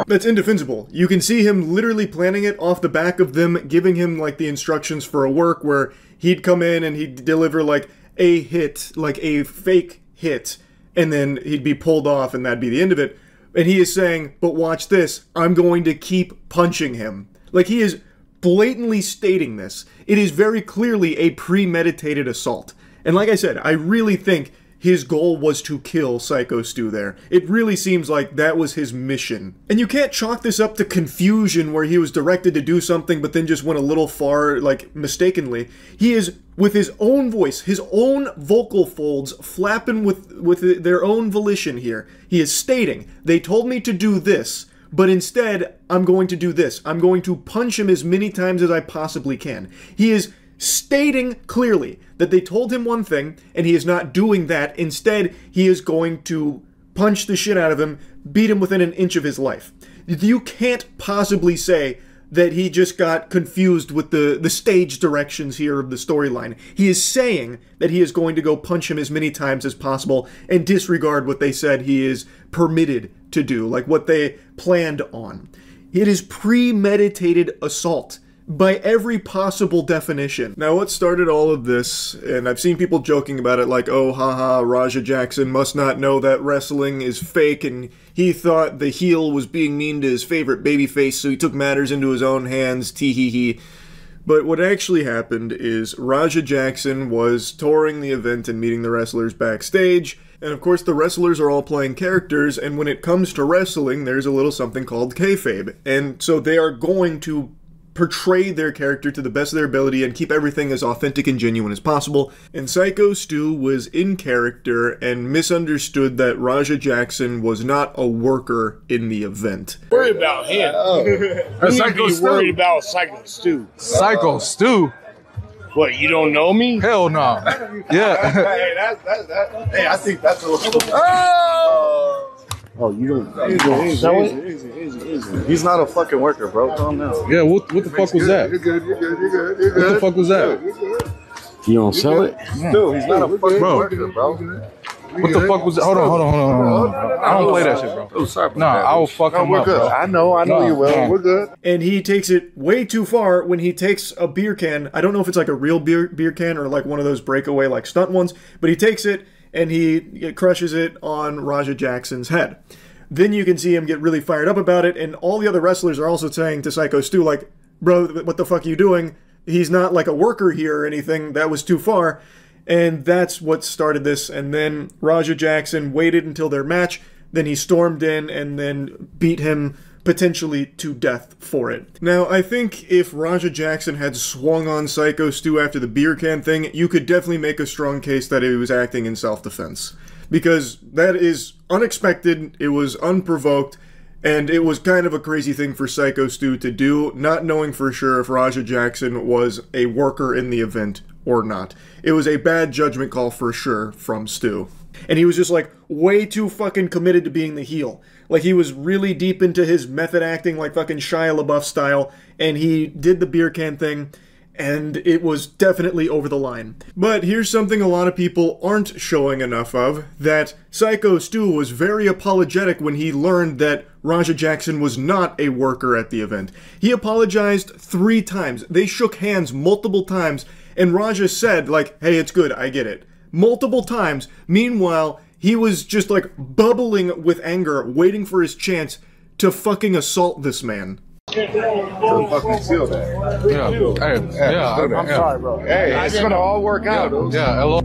That's indefensible. You can see him literally planning it off the back of them giving him like the instructions for a work where he'd come in and he'd deliver like a hit, like a fake hit, and then he'd be pulled off and that'd be the end of it. And he is saying, but watch this, I'm going to keep punching him. Like, he is blatantly stating this. It is very clearly a premeditated assault. And like I said, I really think his goal was to kill Psycho Stu there. It really seems like that was his mission. And you can't chalk this up to confusion where he was directed to do something but then just went a little far, like, mistakenly. He is, with his own voice, his own vocal folds flapping with their own volition here. He is stating, they told me to do this, but instead, I'm going to do this. I'm going to punch him as many times as I possibly can. He is stating clearly that they told him one thing, and he is not doing that. Instead, he is going to punch the shit out of him, beat him within an inch of his life. You can't possibly say that he just got confused with the stage directions here of the storyline. He is saying that he is going to go punch him as many times as possible and disregard what they said he is permitted to do, like what they planned on. It is premeditated assault by every possible definition. Now, what started all of this, and I've seen people joking about it like, oh, haha, Raja Jackson must not know that wrestling is fake, and he thought the heel was being mean to his favorite babyface, so he took matters into his own hands, tee-hee-hee. But what actually happened is Raja Jackson was touring the event and meeting the wrestlers backstage, and of course the wrestlers are all playing characters, and when it comes to wrestling, there's a little something called kayfabe, and so they are going to portray their character to the best of their ability and keep everything as authentic and genuine as possible. And Psycho Stu was in character and misunderstood that Raja Jackson was not a worker in the event. Worry about him. Psycho Be Stu. worried about Psycho Stu. Psycho Stu. What, you don't know me? Hell no. Yeah. Hey, I think that's a little. Oh, you don't sell it? Easy. He's not a fucking worker, bro. Calm down. Yeah, what the fuck was that? You're good. What the fuck was that? You don't sell it? Dude, he's not a fucking worker, bro. What the fuck was that? Hold on. I don't play that shit, bro. Oh, sorry. No, I will fuck him we're up, good. bro. I know you will. We're good. And he takes it way too far when he takes a beer can. I don't know if it's like a real beer can or like one of those breakaway like stunt ones, but he takes it and he crushes it on Raja Jackson's head. Then you can see him get really fired up about it, and all the other wrestlers are also saying to Psycho Stu, like, bro, what the fuck are you doing? He's not like a worker here or anything. That was too far. And that's what started this. And then Raja Jackson waited until their match. Then he stormed in and then beat him potentially to death for it. Now, I think if Raja Jackson had swung on Psycho Stu after the beer can thing, you could definitely make a strong case that he was acting in self-defense. Because that is unexpected, it was unprovoked, and it was kind of a crazy thing for Psycho Stu to do, not knowing for sure if Raja Jackson was a worker in the event or not. It was a bad judgment call for sure from Stu. And he was just like way too fucking committed to being the heel. Like he was really deep into his method acting like fucking Shia LaBeouf style, and he did the beer can thing, and it was definitely over the line. But here's something a lot of people aren't showing enough of, that Psycho Stu was very apologetic when he learned that Raja Jackson was not a worker at the event. He apologized 3 times. They shook hands multiple times, and Raja said, like, hey, it's good, I get it. Multiple times. Meanwhile, he was just like bubbling with anger, waiting for his chance to fucking assault this man. So fucking seal that. Yeah. Hey, I'm sorry, bro. Hey, it's gonna all work out. Yeah, hello.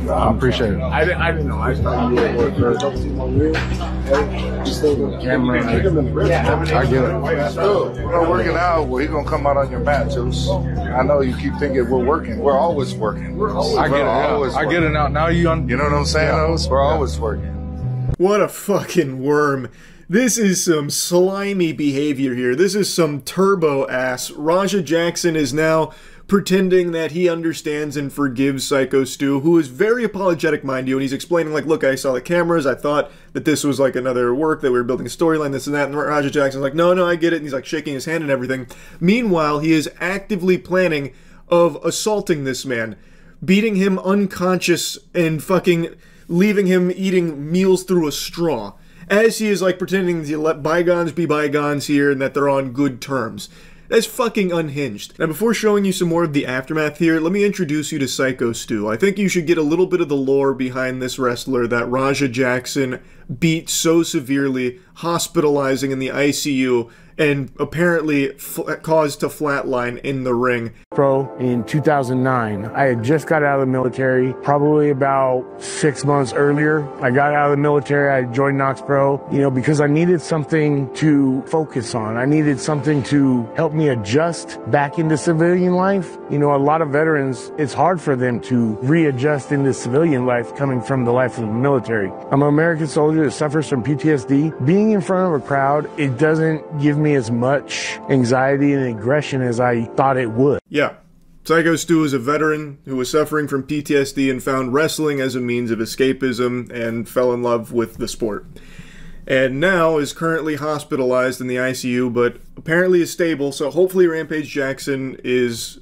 I appreciate it. I didn't know. I thought you were a worker. Camera. I get it. We're not working out. Well, he's gonna come out on your mat, Juice. I know you keep thinking we're working. We're always working. I get it. Yeah. I get it now. Now you know what I'm saying? Yeah. We're always working. What a fucking worm. This is some slimy behavior here. This is some turbo ass. Raja Jackson is now pretending that he understands and forgives Psycho Stu, who is very apologetic, mind you, and he's explaining, like, look, I saw the cameras, I thought that this was like another work, that we were building a storyline, this and that, and Raja Jackson's like, no, I get it, and he's like shaking his hand and everything. Meanwhile, he is actively planning of assaulting this man, beating him unconscious and fucking leaving him eating meals through a straw, as he is like pretending to let bygones be bygones here and that they're on good terms. That's fucking unhinged. Now, before showing you some more of the aftermath here, let me introduce you to Psycho Stu. I think you should get a little bit of the lore behind this wrestler that Raja Jackson beat so severely, hospitalizing in the ICU, and apparently caused to flatline in the ring. Pro in 2009. I had just got out of the military, probably about 6 months earlier. I got out of the military, I joined Knox Pro, you know, because I needed something to focus on. I needed something to help me adjust back into civilian life. You know, a lot of veterans, it's hard for them to readjust into civilian life coming from the life of the military. I'm an American soldier that suffers from PTSD. Being in front of a crowd, it doesn't give me as much anxiety and aggression as I thought it would. Yeah. Psycho Stu is a veteran who was suffering from PTSD and found wrestling as a means of escapism and fell in love with the sport. And now is currently hospitalized in the ICU, but apparently is stable, so hopefully Rampage Jackson is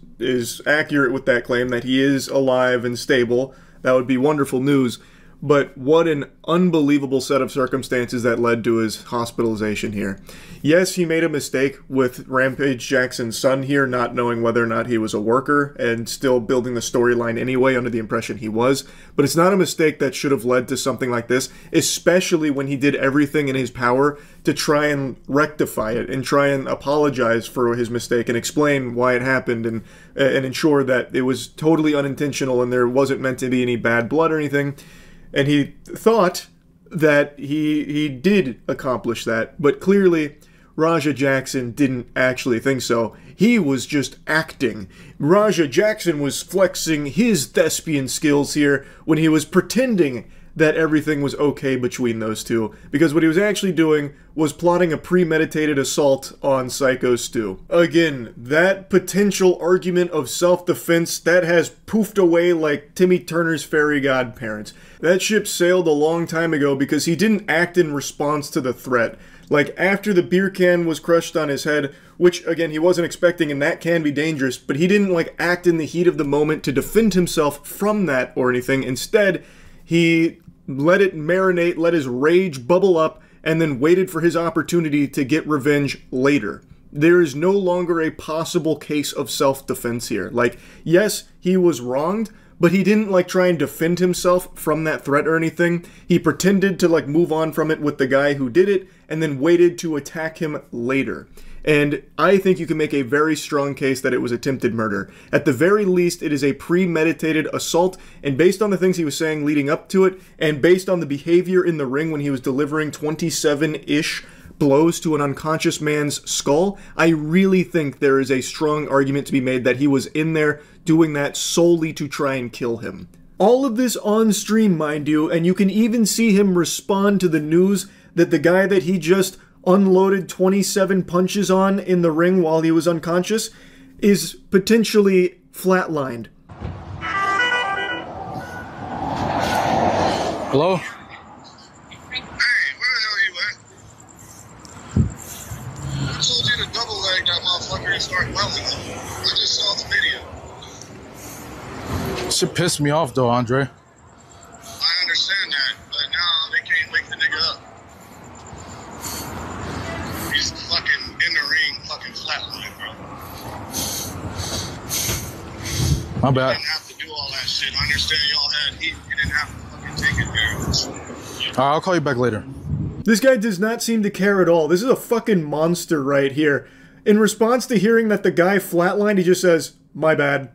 accurate with that claim that he is alive and stable. That would be wonderful news. But what an unbelievable set of circumstances that led to his hospitalization here. Yes, he made a mistake with Rampage Jackson's son here, not knowing whether or not he was a worker, and still building the storyline anyway under the impression he was. But it's not a mistake that should have led to something like this, especially when he did everything in his power to try and rectify it and try and apologize for his mistake and explain why it happened and ensure that it was totally unintentional and there wasn't meant to be any bad blood or anything. And he thought that he did accomplish that, but clearly Raja Jackson didn't actually think so. He was just acting. Raja Jackson was flexing his thespian skills here when he was pretending that everything was okay between those two, because what he was actually doing was plotting a premeditated assault on Psycho Stu. Again, that potential argument of self-defense, that has poofed away like Timmy Turner's fairy godparents. That ship sailed a long time ago because he didn't act in response to the threat. Like, after the beer can was crushed on his head, which, again, he wasn't expecting, and that can be dangerous, but he didn't, like, act in the heat of the moment to defend himself from that or anything. Instead, he let it marinate, let his rage bubble up, and then waited for his opportunity to get revenge later. There is no longer a possible case of self-defense here. Like, yes, he was wronged, but he didn't, like, try and defend himself from that threat or anything. He pretended to, like, move on from it with the guy who did it, and then waited to attack him later. And I think you can make a very strong case that it was attempted murder. At the very least, it is a premeditated assault, and based on the things he was saying leading up to it, and based on the behavior in the ring when he was delivering 27-ish blows to an unconscious man's skull, I really think there is a strong argument to be made that he was in there doing that solely to try and kill him. All of this on stream, mind you, and you can even see him respond to the news that the guy that he just unloaded 27 punches on in the ring while he was unconscious is potentially flatlined. Hello? Hey, where the hell are you at? Who told you to double leg that motherfucker and start welding him? I just saw the video. Shit pissed me off though, Andre. I understand that, but now they can't wake the nigga up. He's fucking in the ring, fucking flatline, bro. My bad. You didn't have to do all that shit. I understand y'all had heat. You didn't have to fucking take it there. I'll call you back later. This guy does not seem to care at all. This is a fucking monster right here. In response to hearing that the guy flatlined, he just says, "My bad."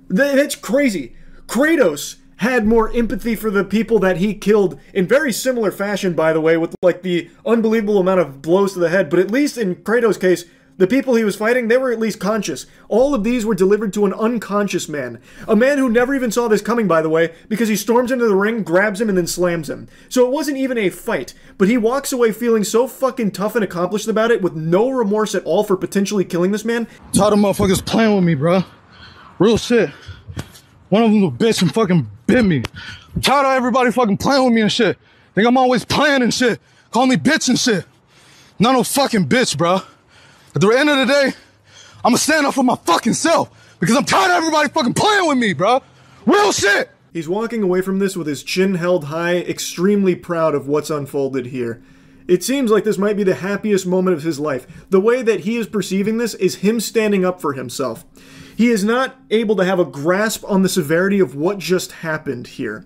That's crazy. Kratos had more empathy for the people that he killed in very similar fashion, by the way, with like the unbelievable amount of blows to the head. But at least in Kratos' case, the people he was fighting, they were at least conscious. All of these were delivered to an unconscious man. A man who never even saw this coming, by the way, because he storms into the ring, grabs him, and then slams him. So it wasn't even a fight, but he walks away feeling so fucking tough and accomplished about it with no remorse at all for potentially killing this man. Tired of motherfuckers playing with me, bro. Real shit. One of them's a bitch and fucking bit me. I'm tired of everybody fucking playing with me and shit. Think I'm always playing and shit. Call me bitch and shit. Not no fucking bitch, bro. At the end of the day, I'ma stand up for my fucking self because I'm tired of everybody fucking playing with me, bro. Real shit. He's walking away from this with his chin held high, extremely proud of what's unfolded here. It seems like this might be the happiest moment of his life. The way that he is perceiving this is him standing up for himself. He is not able to have a grasp on the severity of what just happened here.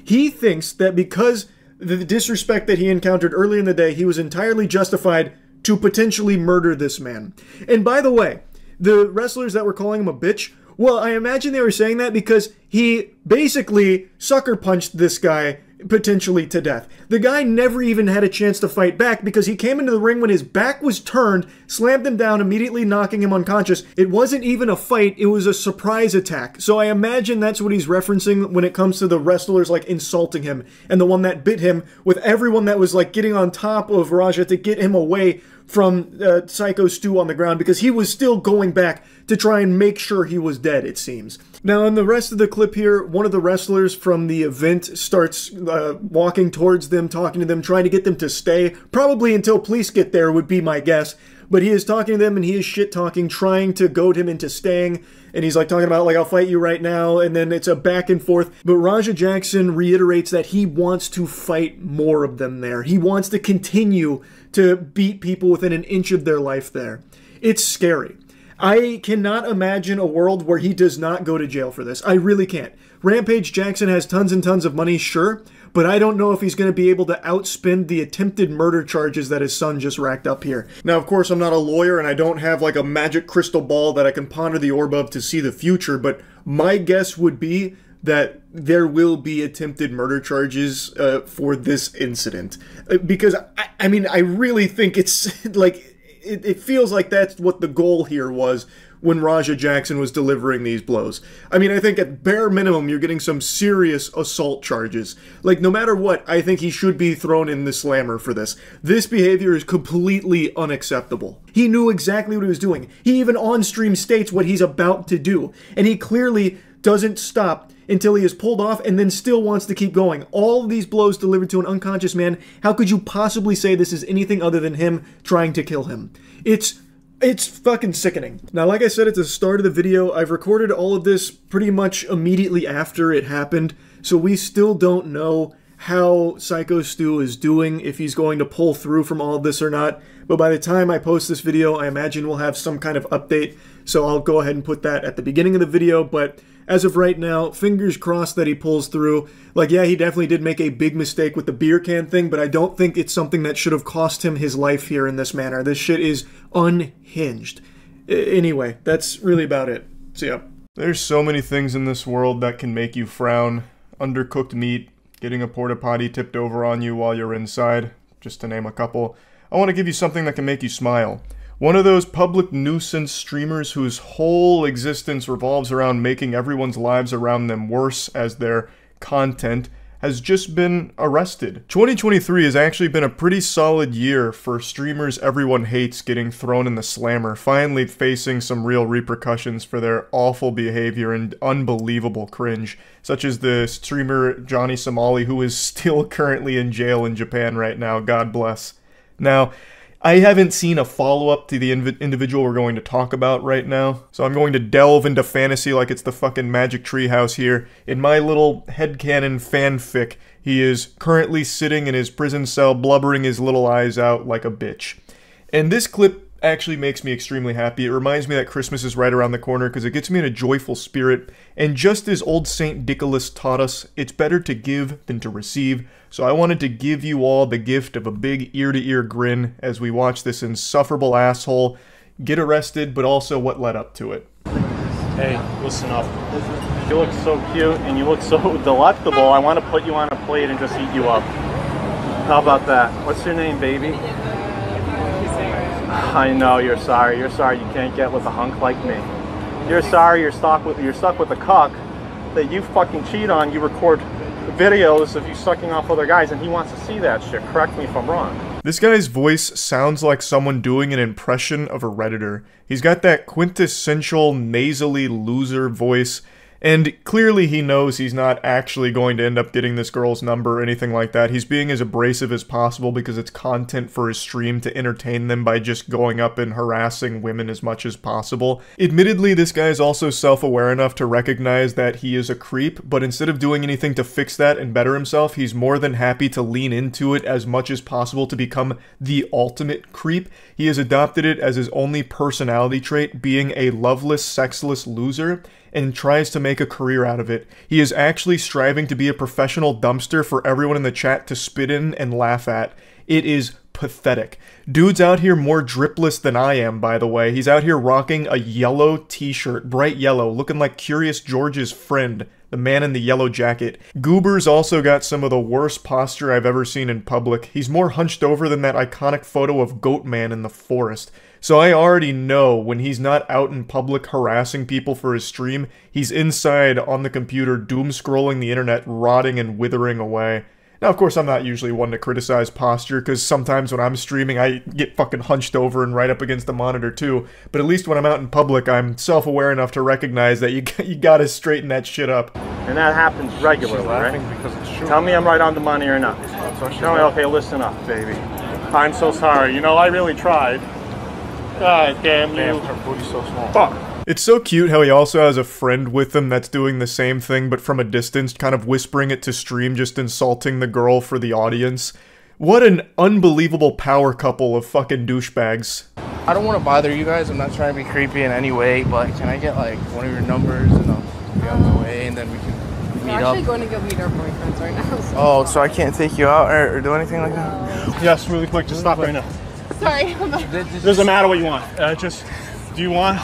He thinks that because the disrespect that he encountered earlier in the day, he was entirely justified to potentially murder this man. And by the way, the wrestlers that were calling him a bitch, well, I imagine they were saying that because he basically sucker punched this guy potentially to death. The guy never even had a chance to fight back because he came into the ring when his back was turned, slammed him down, immediately knocking him unconscious. It wasn't even a fight, it was a surprise attack. So I imagine that's what he's referencing when it comes to the wrestlers like insulting him and the one that bit him, with everyone that was like getting on top of Raja to get him away from Psycho Stu on the ground because he was still going back to try and make sure he was dead, it seems. Now, in the rest of the clip here, one of the wrestlers from the event starts walking towards them, talking to them, trying to get them to stay, probably until police get there would be my guess. But he is talking to them and he is shit-talking, trying to goad him into staying. And he's like talking about like, I'll fight you right now. And then it's a back and forth. But Raja Jackson reiterates that he wants to fight more of them there. He wants to continue to beat people within an inch of their life there. It's scary. I cannot imagine a world where he does not go to jail for this. I really can't. Rampage Jackson has tons and tons of money, sure, but I don't know if he's going to be able to outspend the attempted murder charges that his son just racked up here. Now, of course, I'm not a lawyer and I don't have like a magic crystal ball that I can ponder the orb of to see the future, but my guess would be that there will be attempted murder charges for this incident. Because, I mean, I really think it's like... It feels like that's what the goal here was when Raja Jackson was delivering these blows. I mean, I think at bare minimum, you're getting some serious assault charges. Like, no matter what, I think he should be thrown in the slammer for this. This behavior is completely unacceptable. He knew exactly what he was doing. He even on-stream states what he's about to do. And he clearly doesn't stop until he is pulled off and then still wants to keep going. All of these blows delivered to an unconscious man. How could you possibly say this is anything other than him trying to kill him? It's fucking sickening. Now, like I said at the start of the video, I've recorded all of this pretty much immediately after it happened, so we still don't know how Psycho Stu is doing, if he's going to pull through from all of this or not. But by the time I post this video, I imagine we'll have some kind of update, so I'll go ahead and put that at the beginning of the video. But as of right now, fingers crossed that he pulls through. Like, yeah, he definitely did make a big mistake with the beer can thing, but I don't think it's something that should have cost him his life here in this manner. This shit is unhinged. Anyway, that's really about it. See ya. There's so many things in this world that can make you frown. Undercooked meat, getting a porta potty tipped over on you while you're inside, just to name a couple. I want to give you something that can make you smile. One of those public nuisance streamers whose whole existence revolves around making everyone's lives around them worse as their content has just been arrested. 2023 has actually been a pretty solid year for streamers everyone hates getting thrown in the slammer, finally facing some real repercussions for their awful behavior and unbelievable cringe, such as the streamer Johnny Somali, who is still currently in jail in Japan right now, God bless. Now, I haven't seen a follow-up to the individual we're going to talk about right now, so I'm going to delve into fantasy like it's the fucking Magic Treehouse here. In my little headcanon fanfic, he is currently sitting in his prison cell blubbering his little eyes out like a bitch. And this clip actually makes me extremely happy. It reminds me that Christmas is right around the corner because it gets me in a joyful spirit. And just as old Saint Nicholas taught us, it's better to give than to receive. So I wanted to give you all the gift of a big ear-to-ear grin as we watch this insufferable asshole get arrested, but also what led up to it. Hey, listen up. You look so cute and you look so delectable. I want to put you on a plate and just eat you up. How about that? What's your name, baby? I know you're sorry. You're sorry you can't get with a hunk like me. You're sorry you're stuck with a cuck that you fucking cheat on. You record videos of you sucking off other guys and he wants to see that shit. Correct me if I'm wrong. This guy's voice sounds like someone doing an impression of a Redditor. He's got that quintessential nasally loser voice, And clearly he knows he's not actually going to end up getting this girl's number or anything like that. He's being as abrasive as possible because it's content for his stream to entertain them by just going up and harassing women as much as possible. Admittedly, this guy is also self-aware enough to recognize that he is a creep, but instead of doing anything to fix that and better himself, he's more than happy to lean into it as much as possible to become the ultimate creep. He has adopted it as his only personality trait, being a loveless, sexless loser, and tries to make a career out of it. He is actually striving to be a professional dumpster for everyone in the chat to spit in and laugh at. It is pathetic. Dude's out here more dripless than I am, by the way. He's out here rocking a yellow t-shirt, bright yellow, looking like Curious George's friend, the man in the yellow jacket. Goober's also got some of the worst posture I've ever seen in public. He's more hunched over than that iconic photo of Goat Man in the forest. So I already know when he's not out in public harassing people for his stream, he's inside on the computer doom-scrolling the internet, rotting and withering away. Now, of course, I'm not usually one to criticize posture, because sometimes when I'm streaming, I get fucking hunched over and right up against the monitor too. But at least when I'm out in public, I'm self-aware enough to recognize that you gotta straighten that shit up. And that happens regularly, right? Tell me I'm right on the money or not. Tell me, okay, listen up, baby. I'm so sorry. You know, I really tried. God damn you. Damn, her booty's so small. Fuck. It's so cute how he also has a friend with him that's doing the same thing, but from a distance, kind of whispering it to stream, just insulting the girl for the audience. What an unbelievable power couple of fucking douchebags. I don't want to bother you guys, I'm not trying to be creepy in any way, but can I get like one of your numbers and I'll be on my way and then we can meet up? We're actually going to go meet our boyfriends right now. So. Oh, so I can't take you out or do anything like that? Yes, really quick, just stop right now. Sorry. Doesn't matter what you want. Do you want?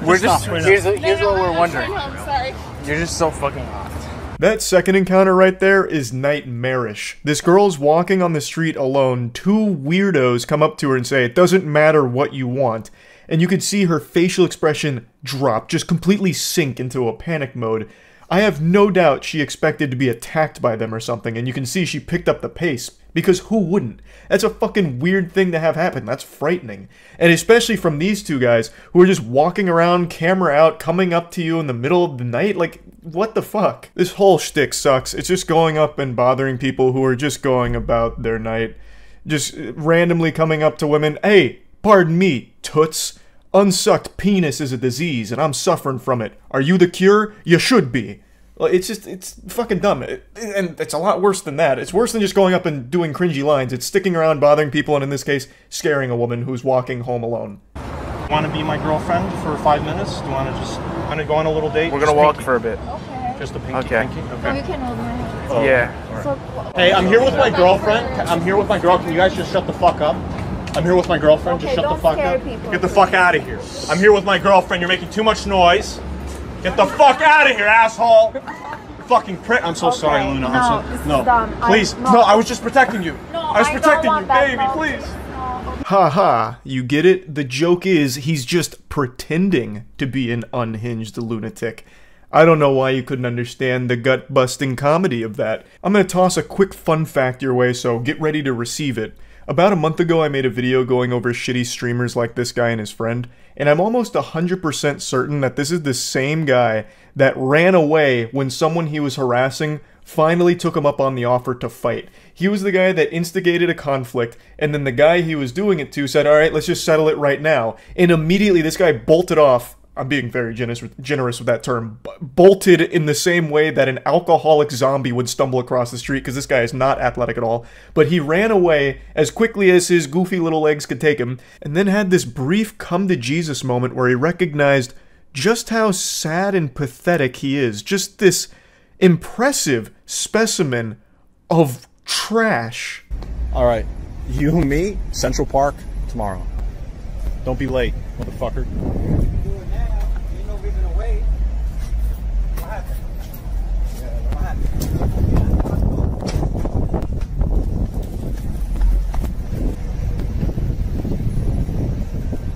We're just, here's what we're wondering. Sorry. You're just so fucking hot. That second encounter right there is nightmarish. This girl's walking on the street alone, two weirdos come up to her and say, "It doesn't matter what you want." And you could see her facial expression drop, just completely sink into a panic mode. I have no doubt she expected to be attacked by them or something, and you can see she picked up the pace. Because who wouldn't? That's a fucking weird thing to have happen. That's frightening. And especially from these two guys who are just walking around, camera out, coming up to you in the middle of the night. Like, what the fuck? This whole shtick sucks. It's just going up and bothering people who are just going about their night. Just randomly coming up to women. "Hey, pardon me, toots. Unsucked penis is a disease and I'm suffering from it. Are you the cure? You should be." It's fucking dumb. And it's a lot worse than that. It's worse than just going up and doing cringy lines. It's sticking around, bothering people, and in this case, scaring a woman who's walking home alone. Want to be my girlfriend for 5 minutes? Do you want to just go on a little date? We're going to walk for a bit. Okay. Just a pinky? Okay. Pinky? Okay. Oh, you can hold my hand. Oh, yeah. So, hey, I'm here with my girlfriend. I'm here with my girl. Can you guys just shut the fuck up? I'm here with my girlfriend. Okay, just shut the fuck up. People. Get the fuck out of here. I'm here with my girlfriend. You're making too much noise. Get the fuck out of here, asshole. Fucking prick. I'm so sorry, Luna. No, please. No, I was just protecting you. No, I was protecting you, baby. Please. Ha. You get it? The joke is he's just pretending to be an unhinged lunatic. I don't know why you couldn't understand the gut-busting comedy of that. I'm gonna toss a quick fun fact your way, so get ready to receive it. About a month ago, I made a video going over shitty streamers like this guy and his friend, and I'm almost 100% certain that this is the same guy that ran away when someone he was harassing finally took him up on the offer to fight. He was the guy that instigated a conflict, and then the guy he was doing it to said, "Alright, let's just settle it right now." And immediately this guy bolted off. I'm being very generous with that term, bolted in the same way that an alcoholic zombie would stumble across the street, because this guy is not athletic at all. But he ran away as quickly as his goofy little legs could take him, and then had this brief come-to-Jesus moment where he recognized just how sad and pathetic he is. Just this impressive specimen of trash. Alright, you and me, Central Park, tomorrow. Don't be late, motherfucker.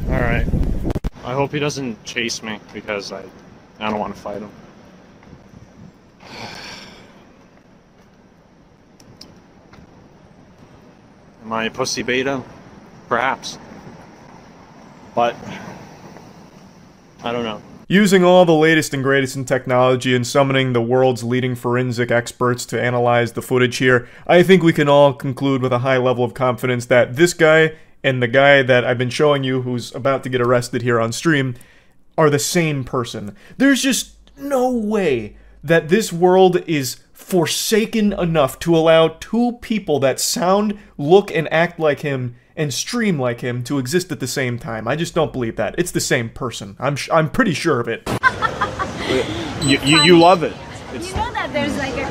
Alright. I hope he doesn't chase me because I don't want to fight him. Am I a pussy beta? Perhaps. But I don't know. Using all the latest and greatest in technology and summoning the world's leading forensic experts to analyze the footage here, I think we can all conclude with a high level of confidence that this guy and the guy that I've been showing you who's about to get arrested here on stream are the same person. There's just no way that this world is forsaken enough to allow two people that sound, look, and act like him and stream like him to exist at the same time. I just don't believe that. It's the same person. I'm pretty sure of it. You love it. You know that there's like a...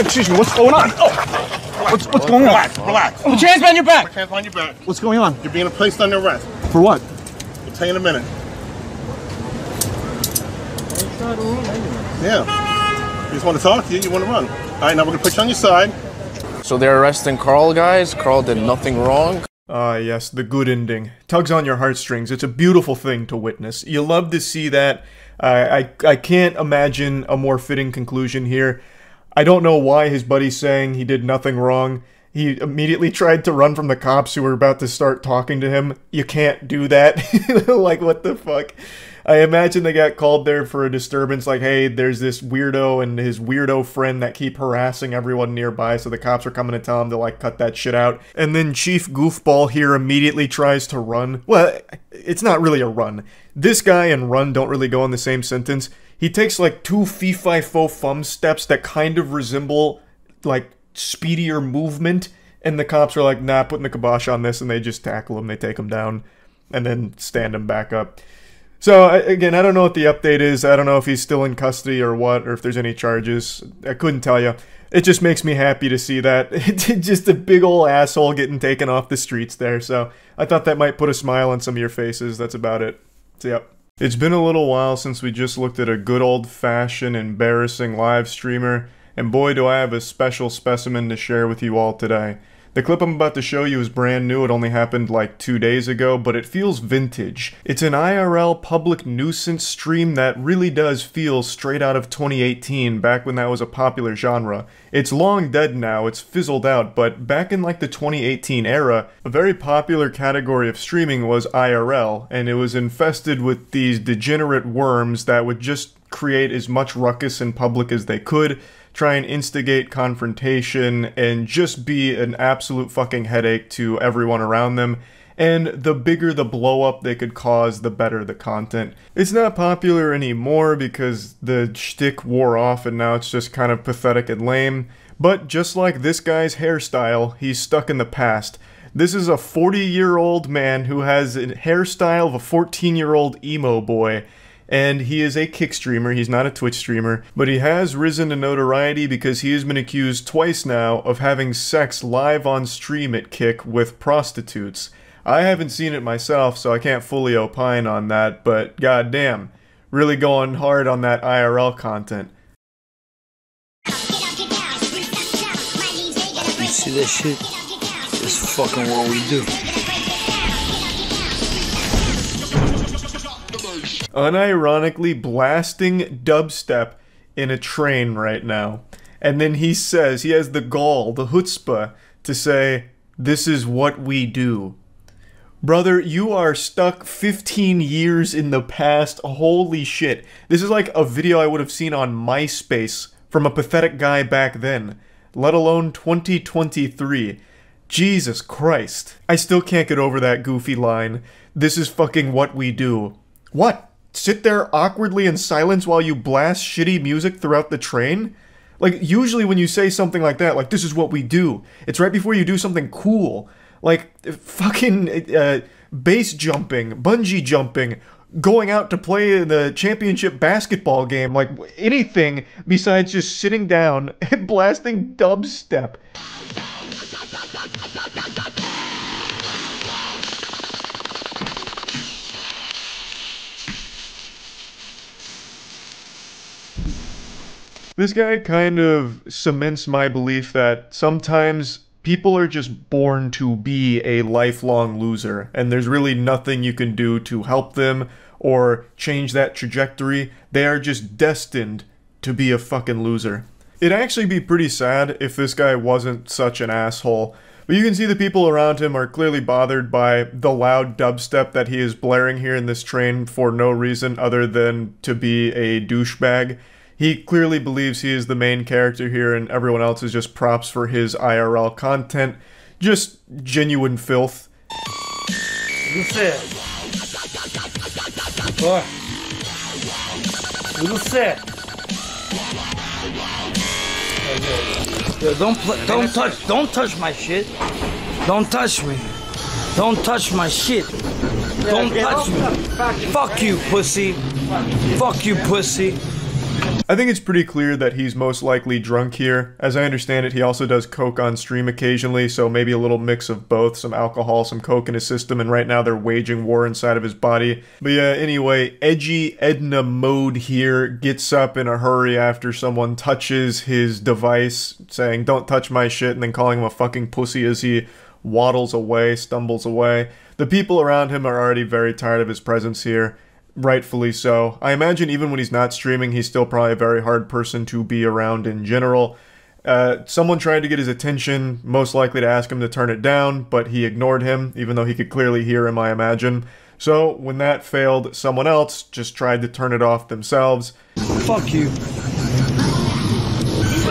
Excuse me, what's going on? What's going on? Relax. Put your hands behind your back. Put your hands on your back. What's going on? You're being placed under arrest. For what? I'll tell you in a minute. Yeah. You just want to talk to you, you want to run. All right, now we're going to put you on your side. So they're arresting Carl, guys? Carl did nothing wrong? Ah, yes, the good ending. Tugs on your heartstrings. It's a beautiful thing to witness. You love to see that. I can't imagine a more fitting conclusion here. I don't know why his buddy's saying he did nothing wrong. He immediately tried to run from the cops who were about to start talking to him. You can't do that. Like, what the fuck? I imagine they got called there for a disturbance, like, hey, there's this weirdo and his weirdo friend that keep harassing everyone nearby, so the cops are coming to tell him to, like, cut that shit out. And then Chief Goofball here immediately tries to run. Well, it's not really a run. This guy and run don't really go in the same sentence. He takes, like, two fee-fi-fo-fum steps that kind of resemble, like, speedier movement, and the cops are like, nah, putting the kibosh on this, and they just tackle him, they take him down, and then stand him back up. So, again, I don't know what the update is. I don't know if he's still in custody or what, or if there's any charges. I couldn't tell you. It just makes me happy to see that. It's just a big ol' asshole getting taken off the streets there, so I thought that might put a smile on some of your faces. That's about it. So, yep. It's been a little while since we just looked at a good old-fashioned, embarrassing live streamer, and boy do I have a special specimen to share with you all today. The clip I'm about to show you is brand new. It only happened like 2 days ago, but it feels vintage. It's an IRL public nuisance stream that really does feel straight out of 2018, back when that was a popular genre. It's long dead now, it's fizzled out, but back in like the 2018 era, a very popular category of streaming was IRL, and it was infested with these degenerate worms that would just create as much ruckus in public as they could, try and instigate confrontation, and just be an absolute fucking headache to everyone around them. And the bigger the blow up they could cause, the better the content. It's not popular anymore because the shtick wore off and now it's just kind of pathetic and lame. But just like this guy's hairstyle, he's stuck in the past. This is a 40-year-old man who has a hairstyle of a 14-year-old emo boy. And he is a Kick streamer, he's not a Twitch streamer, but he has risen to notoriety because he has been accused twice now of having sex live on stream at Kick with prostitutes. I haven't seen it myself, so I can't fully opine on that, but goddamn, really going hard on that IRL content. You see that shit? It's fucking what we do. Unironically blasting dubstep in a train right now. And then he says, he has the gall, the chutzpah, to say, this is what we do. Brother, you are stuck 15 years in the past. Holy shit. This is like a video I would have seen on MySpace from a pathetic guy back then, let alone 2023. Jesus Christ. I still can't get over that goofy line. This is fucking what we do. What? Sit there awkwardly in silence while you blast shitty music throughout the train? Like, usually when you say something like that, like, this is what we do, it's right before you do something cool. Like, fucking base jumping, bungee jumping, going out to play in the championship basketball game, like, anything besides just sitting down and blasting dubstep. This guy kind of cements my belief that sometimes people are just born to be a lifelong loser, and there's really nothing you can do to help them or change that trajectory. They are just destined to be a fucking loser. It'd actually be pretty sad if this guy wasn't such an asshole, But you can see the people around him are clearly bothered by the loud dubstep that he is blaring here in this train for no reason other than to be a douchebag. He clearly believes he is the main character here and everyone else is just props for his IRL content. Just genuine filth. Yo, don't touch my shit. Don't touch me. Don't touch my shit. Don't touch me. Fuck you, pussy. Fuck you, pussy. I think it's pretty clear that he's most likely drunk here. As I understand it, he also does coke on stream occasionally, so maybe a little mix of both, some alcohol, some coke in his system, and right now they're waging war inside of his body. But yeah, anyway, Edgy Edna Mode here gets up in a hurry after someone touches his device, saying, "Don't touch my shit," and then calling him a fucking pussy as he waddles away, stumbles away. The people around him are already very tired of his presence here. Rightfully so. I imagine even when he's not streaming, he's still probably a very hard person to be around in general. Someone tried to get his attention, most likely to ask him to turn it down, but he ignored him, even though he could clearly hear him, I imagine. So, when that failed, someone else just tried to turn it off themselves. Fuck you.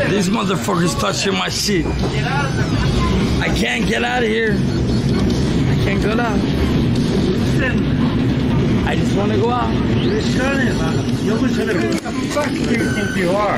These motherfuckers touching my shit. I can't get out of here. I can't get out. I just want to go out. Who the fuck do you think you are?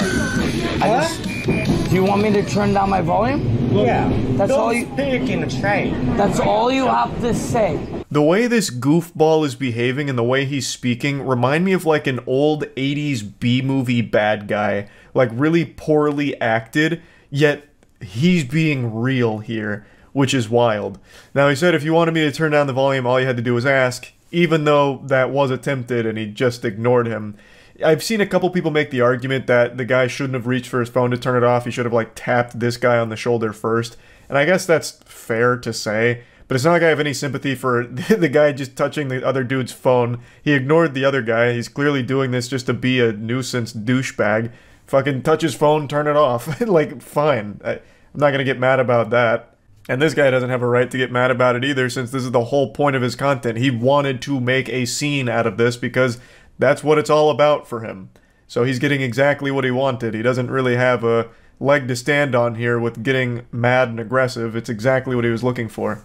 Do you want me to turn down my volume? Yeah. That's all you. Speak in the train. That's all you have to say. The way this goofball is behaving and the way he's speaking remind me of like an old 80s B-movie bad guy. Like really poorly acted, yet he's being real here, which is wild. Now he said if you wanted me to turn down the volume, all you had to do was ask, even though that was attempted and he just ignored him. I've seen a couple people make the argument that the guy shouldn't have reached for his phone to turn it off, he should have like tapped this guy on the shoulder first, and I guess that's fair to say, but it's not like I have any sympathy for the guy just touching the other dude's phone. He ignored the other guy, he's clearly doing this just to be a nuisance douchebag. Fucking touch his phone, turn it off. Like, fine. I'm not gonna get mad about that. And this guy doesn't have a right to get mad about it either, since this is the whole point of his content. He wanted to make a scene out of this because that's what it's all about for him. So he's getting exactly what he wanted. He doesn't really have a leg to stand on here with getting mad and aggressive. It's exactly what he was looking for.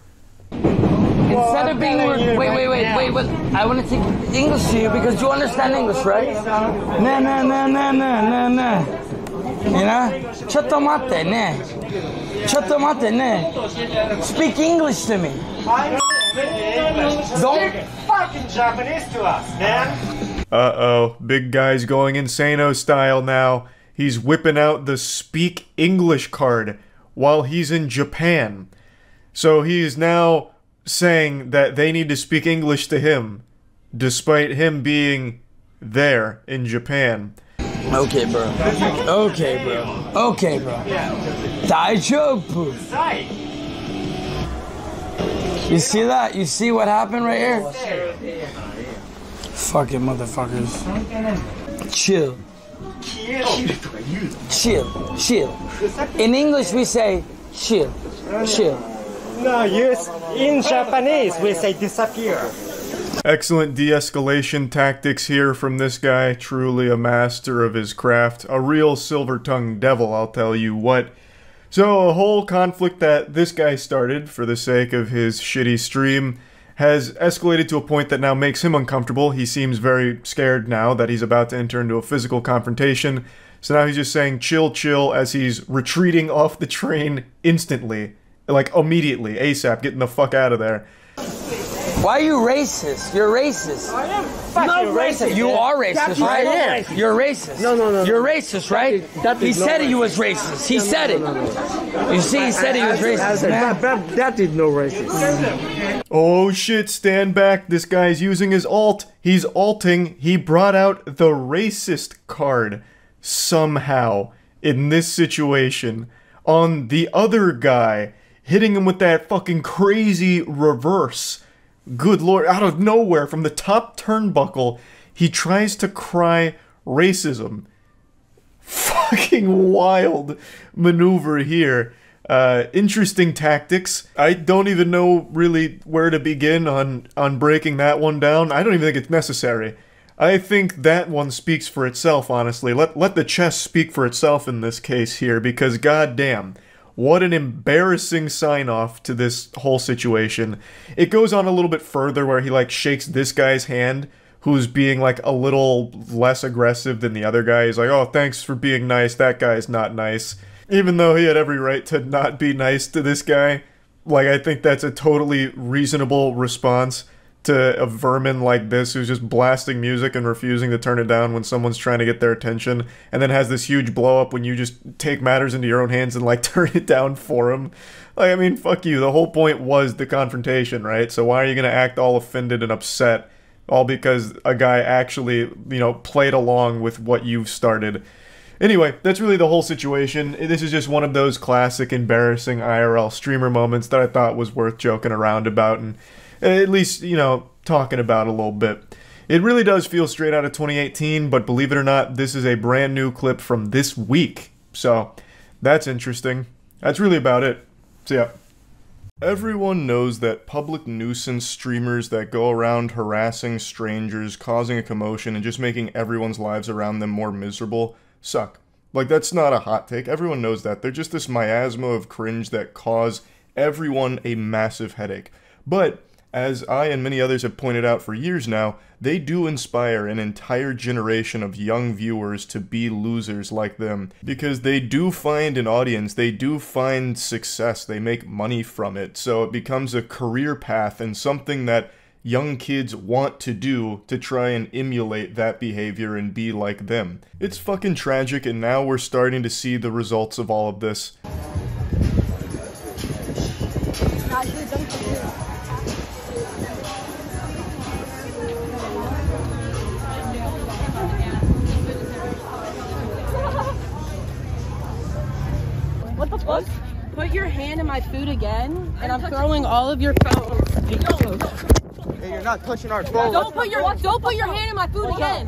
Instead of being wait, I want to take English to you because you understand English, right? Nah. You know? Chotomate, ne. Chotomate, ne. Speak English to me. Don't fucking Japanese to us, man. Uh-oh, big guy's going insano style now. He's whipping out the Speak English card while he's in Japan. So he is now saying that they need to speak English to him, despite him being there in Japan. Okay, bro. Okay, bro. Okay, bro. Daijoubu. You see that? You see what happened right here? Fucking motherfuckers. Chill. Chill. In English, we say chill. Chill. No, in Japanese, we say disappear. Excellent de-escalation tactics here from this guy, truly a master of his craft. A real silver-tongued devil, I'll tell you what. So, a whole conflict that this guy started for the sake of his shitty stream has escalated to a point that now makes him uncomfortable. He seems very scared now that he's about to enter into a physical confrontation. So now he's just saying chill, chill, as he's retreating off the train instantly. Like, immediately, ASAP, getting the fuck out of there. Why are you racist? You're racist. I am fucking racist. You are racist, right? I am. You're racist. No. You're racist, right? He said he was racist. He said it. You see, he said he was racist, man. That is no racist. Oh shit, stand back. This guy's using his alt. He's alting. He brought out the racist card somehow in this situation on the other guy, hitting him with that fucking crazy reverse. Good lord, out of nowhere, from the top turnbuckle, he tries to cry racism. Fucking wild maneuver here. Interesting tactics. I don't even know really where to begin on breaking that one down. I don't even think it's necessary. I think that one speaks for itself, honestly. Let the chess speak for itself in this case here, because goddamn, what an embarrassing sign-off to this whole situation. It goes on a little bit further where he, like, shakes this guy's hand, who's being, like, a little less aggressive than the other guy. He's like, oh, thanks for being nice, that guy's not nice. Even though he had every right to not be nice to this guy. Like, I think that's a totally reasonable response to a vermin like this who's just blasting music and refusing to turn it down when someone's trying to get their attention, and then has this huge blow up when you just take matters into your own hands and, like, turn it down for him. Like, I mean, fuck you. The whole point was the confrontation, right? So why are you gonna act all offended and upset all because a guy actually, you know, played along with what you've started? Anyway, that's really the whole situation. This is just one of those classic embarrassing IRL streamer moments that I thought was worth joking around about and at least, you know, talking about a little bit. It really does feel straight out of 2018, but believe it or not, this is a brand new clip from this week. So, that's interesting. That's really about it. So yeah. Everyone knows that public nuisance streamers that go around harassing strangers, causing a commotion, and just making everyone's lives around them more miserable suck. Like, that's not a hot take. Everyone knows that. They're just this miasma of cringe that cause everyone a massive headache. But as I and many others have pointed out for years now, they do inspire an entire generation of young viewers to be losers like them, because they do find an audience, they do find success, they make money from it, so it becomes a career path and something that young kids want to do to try and emulate that behavior and be like them. It's fucking tragic, and now we're starting to see the results of all of this. What the fuck? Put your hand in my food again, and I'm throwing all of your phones. Hey, you're not touching our phone. Don't put your hand in my food again.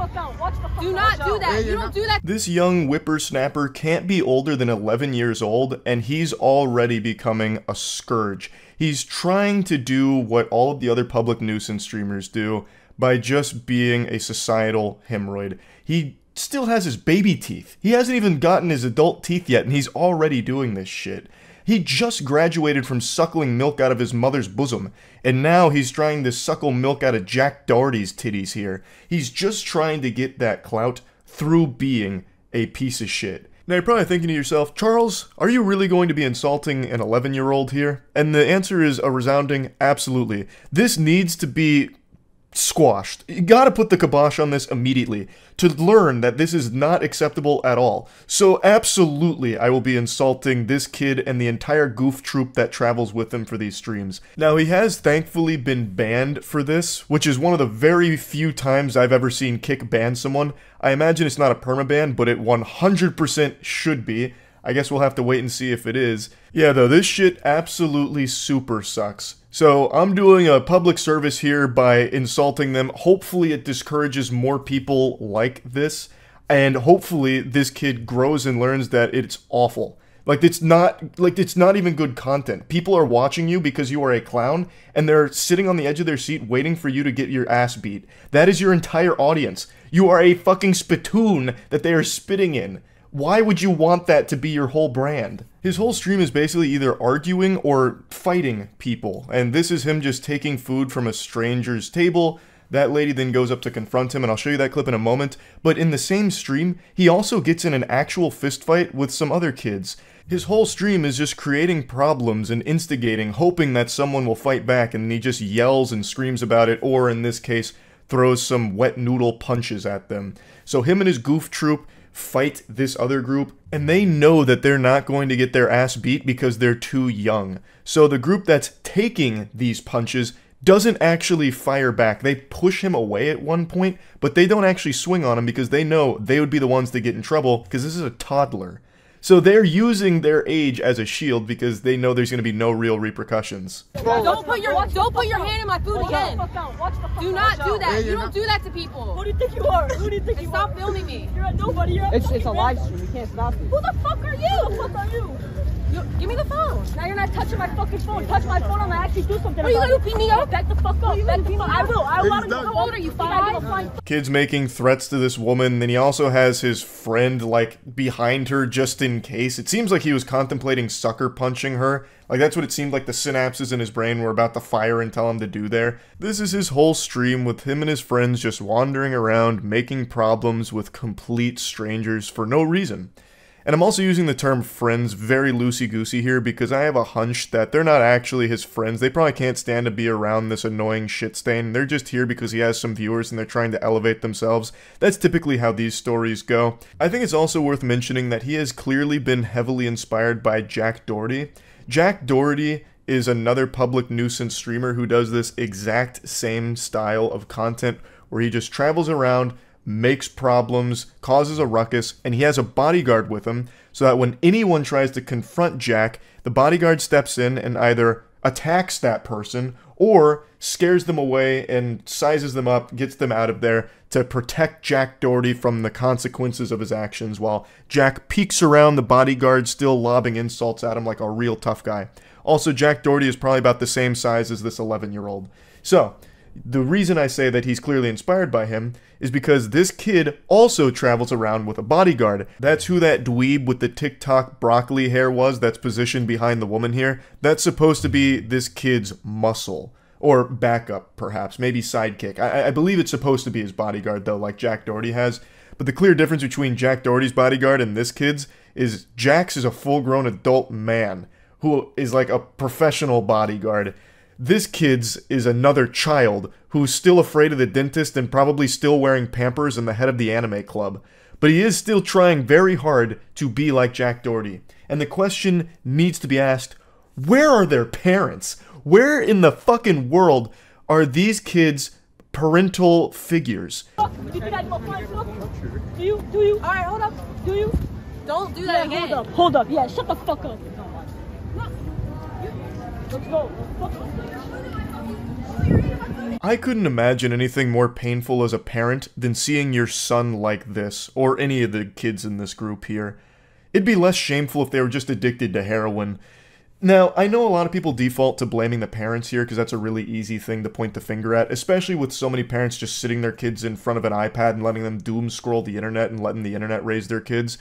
Do not do that. You don't do that. This young whippersnapper can't be older than 11 years old, and he's already becoming a scourge. He's trying to do what all of the other public nuisance streamers do by just being a societal hemorrhoid. He still has his baby teeth. He hasn't even gotten his adult teeth yet, and he's already doing this shit. He just graduated from suckling milk out of his mother's bosom, and now he's trying to suckle milk out of Jack Doherty's titties here. He's just trying to get that clout through being a piece of shit. Now you're probably thinking to yourself, Charles, are you really going to be insulting an 11-year-old here? And the answer is a resounding absolutely. This needs to be squashed. You gotta put the kibosh on this immediately to learn that this is not acceptable at all. So absolutely, I will be insulting this kid and the entire goof troop that travels with him for these streams. Now, he has thankfully been banned for this, which is one of the very few times I've ever seen Kick ban someone. I imagine it's not a permaban, but it 100% should be. I guess we'll have to wait and see if it is. Yeah, though, this shit absolutely super sucks. So I'm doing a public service here by insulting them. Hopefully it discourages more people like this, and hopefully this kid grows and learns that it's awful. Like, it's not even good content. People are watching you because you are a clown, and they're sitting on the edge of their seat waiting for you to get your ass beat. That is your entire audience. You are a fucking spittoon that they are spitting in. Why would you want that to be your whole brand? His whole stream is basically either arguing or fighting people, and this is him just taking food from a stranger's table. That lady then goes up to confront him, and I'll show you that clip in a moment, but in the same stream, he also gets in an actual fistfight with some other kids. His whole stream is just creating problems and instigating, hoping that someone will fight back, and he just yells and screams about it, or in this case, throws some wet noodle punches at them. So him and his goof troop fight this other group, and they know that they're not going to get their ass beat because they're too young. So the group that's taking these punches doesn't actually fire back. They push him away at one point, but they don't actually swing on him because they know they would be the ones that get in trouble because this is a toddler. So they're using their age as a shield because they know there's going to be no real repercussions. Don't put your hand in my food again. Do not do that. You don't do that to people. Who do you think you are? Who do you think you are? Stop filming me. You're a nobody. It's a live stream. You can't stop it. Who the fuck are you? Who the fuck are you? Give me the phone. Now you're not touching my fucking phone. Touch my phone, I'm gonna actually do something. Are you gonna beat me up? Back the fuck up. Back the fuck up. I will. How old are you? 5? Kid's making threats to this woman, then he also has his friend, like, behind her just in case. It seems like he was contemplating sucker punching her. Like, that's what it seemed like the synapses in his brain were about to fire and tell him to do there. This is his whole stream with him and his friends just wandering around, making problems with complete strangers for no reason. And I'm also using the term friends very loosey-goosey here because I have a hunch that they're not actually his friends. They probably can't stand to be around this annoying shit stain. They're just here because he has some viewers and they're trying to elevate themselves. That's typically how these stories go. I think it's also worth mentioning that he has clearly been heavily inspired by Jack Doherty. Jack Doherty is another public nuisance streamer who does this exact same style of content where he just travels around, makes problems, causes a ruckus, and he has a bodyguard with him so that when anyone tries to confront Jack, the bodyguard steps in and either attacks that person or scares them away and sizes them up, gets them out of there to protect Jack Doherty from the consequences of his actions while Jack peeks around the bodyguard still lobbing insults at him like a real tough guy. Also, Jack Doherty is probably about the same size as this 11-year-old. So, the reason I say that he's clearly inspired by him is because this kid also travels around with a bodyguard. That's who that dweeb with the TikTok broccoli hair was that's positioned behind the woman here. That's supposed to be this kid's muscle. Or backup, perhaps. Maybe sidekick. I believe it's supposed to be his bodyguard, though, like Jack Doherty has. But the clear difference between Jack Doherty's bodyguard and this kid's is Jack's is a full-grown adult man who is like a professional bodyguard. This kid's is another child who's still afraid of the dentist and probably still wearing Pampers and the head of the anime club. But he is still trying very hard to be like Jack Doherty. And the question needs to be asked, where are their parents? Where in the fucking world are these kids' parental figures? Do you? Alright, hold up. Do you? Don't do that again. Hold up. Yeah, shut the fuck up. Let's go. I couldn't imagine anything more painful as a parent than seeing your son like this, or any of the kids in this group here. It'd be less shameful if they were just addicted to heroin. Now, I know a lot of people default to blaming the parents here because that's a really easy thing to point the finger at, especially with so many parents just sitting their kids in front of an iPad and letting them doom scroll the internet and letting the internet raise their kids.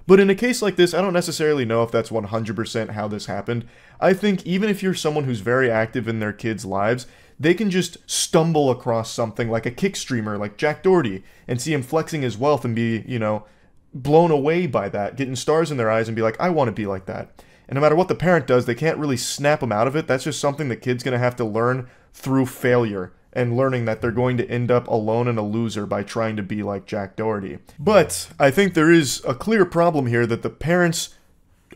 But in a case like this, I don't necessarily know if that's 100% how this happened. I think even if you're someone who's very active in their kids' lives, they can just stumble across something like a kick streamer like Jack Doherty and see him flexing his wealth and be, you know, blown away by that, getting stars in their eyes and be like, I want to be like that. And no matter what the parent does, they can't really snap them out of it. That's just something the kid's going to have to learn through failure and learning that they're going to end up alone and a loser by trying to be like Jack Doherty. But I think there is a clear problem here that the parents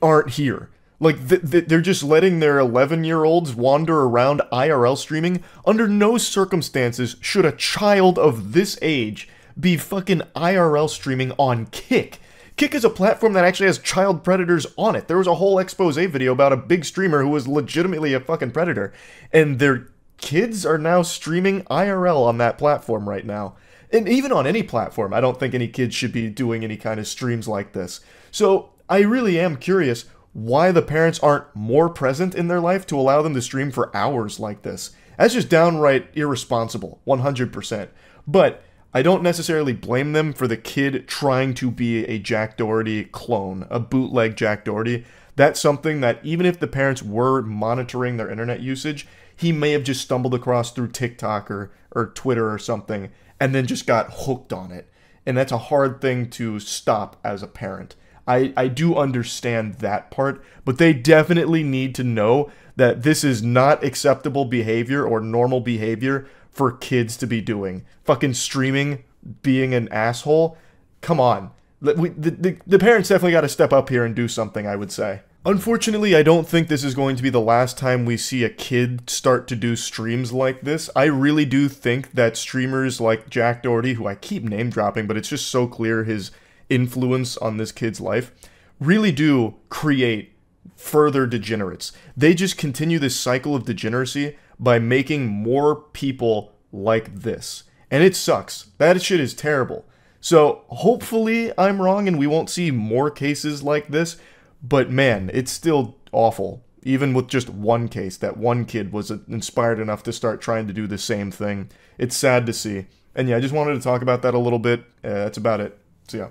aren't here. Like, they're just letting their 11-year-olds wander around IRL streaming. Under no circumstances should a child of this age be fucking IRL streaming on Kick. Kick is a platform that actually has child predators on it. There was a whole expose video about a big streamer who was legitimately a fucking predator. And their kids are now streaming IRL on that platform right now. And even on any platform, I don't think any kids should be doing any kind of streams like this. So I really am curious why the parents aren't more present in their life to allow them to stream for hours like this. That's just downright irresponsible, 100%. But I don't necessarily blame them for the kid trying to be a Jack Doherty clone, a bootleg Jack Doherty. That's something that even if the parents were monitoring their internet usage, he may have just stumbled across through TikTok or Twitter or something and then just got hooked on it. And that's a hard thing to stop as a parent. I do understand that part, but they definitely need to know that this is not acceptable behavior or normal behavior for kids to be doing. Fucking streaming, being an asshole. Come on. The parents definitely got to step up here and do something, I would say. Unfortunately, I don't think this is going to be the last time we see a kid start to do streams like this. I really do think that streamers like Jack Doherty, who I keep name dropping, but it's just so clear his influence on this kid's life, really do create further degenerates. They just continue this cycle of degeneracy by making more people like this. And it sucks. That shit is terrible. So hopefully I'm wrong and we won't see more cases like this. But man, it's still awful. Even with just one case, that one kid was inspired enough to start trying to do the same thing. It's sad to see. And yeah, I just wanted to talk about that a little bit. That's about it. See ya.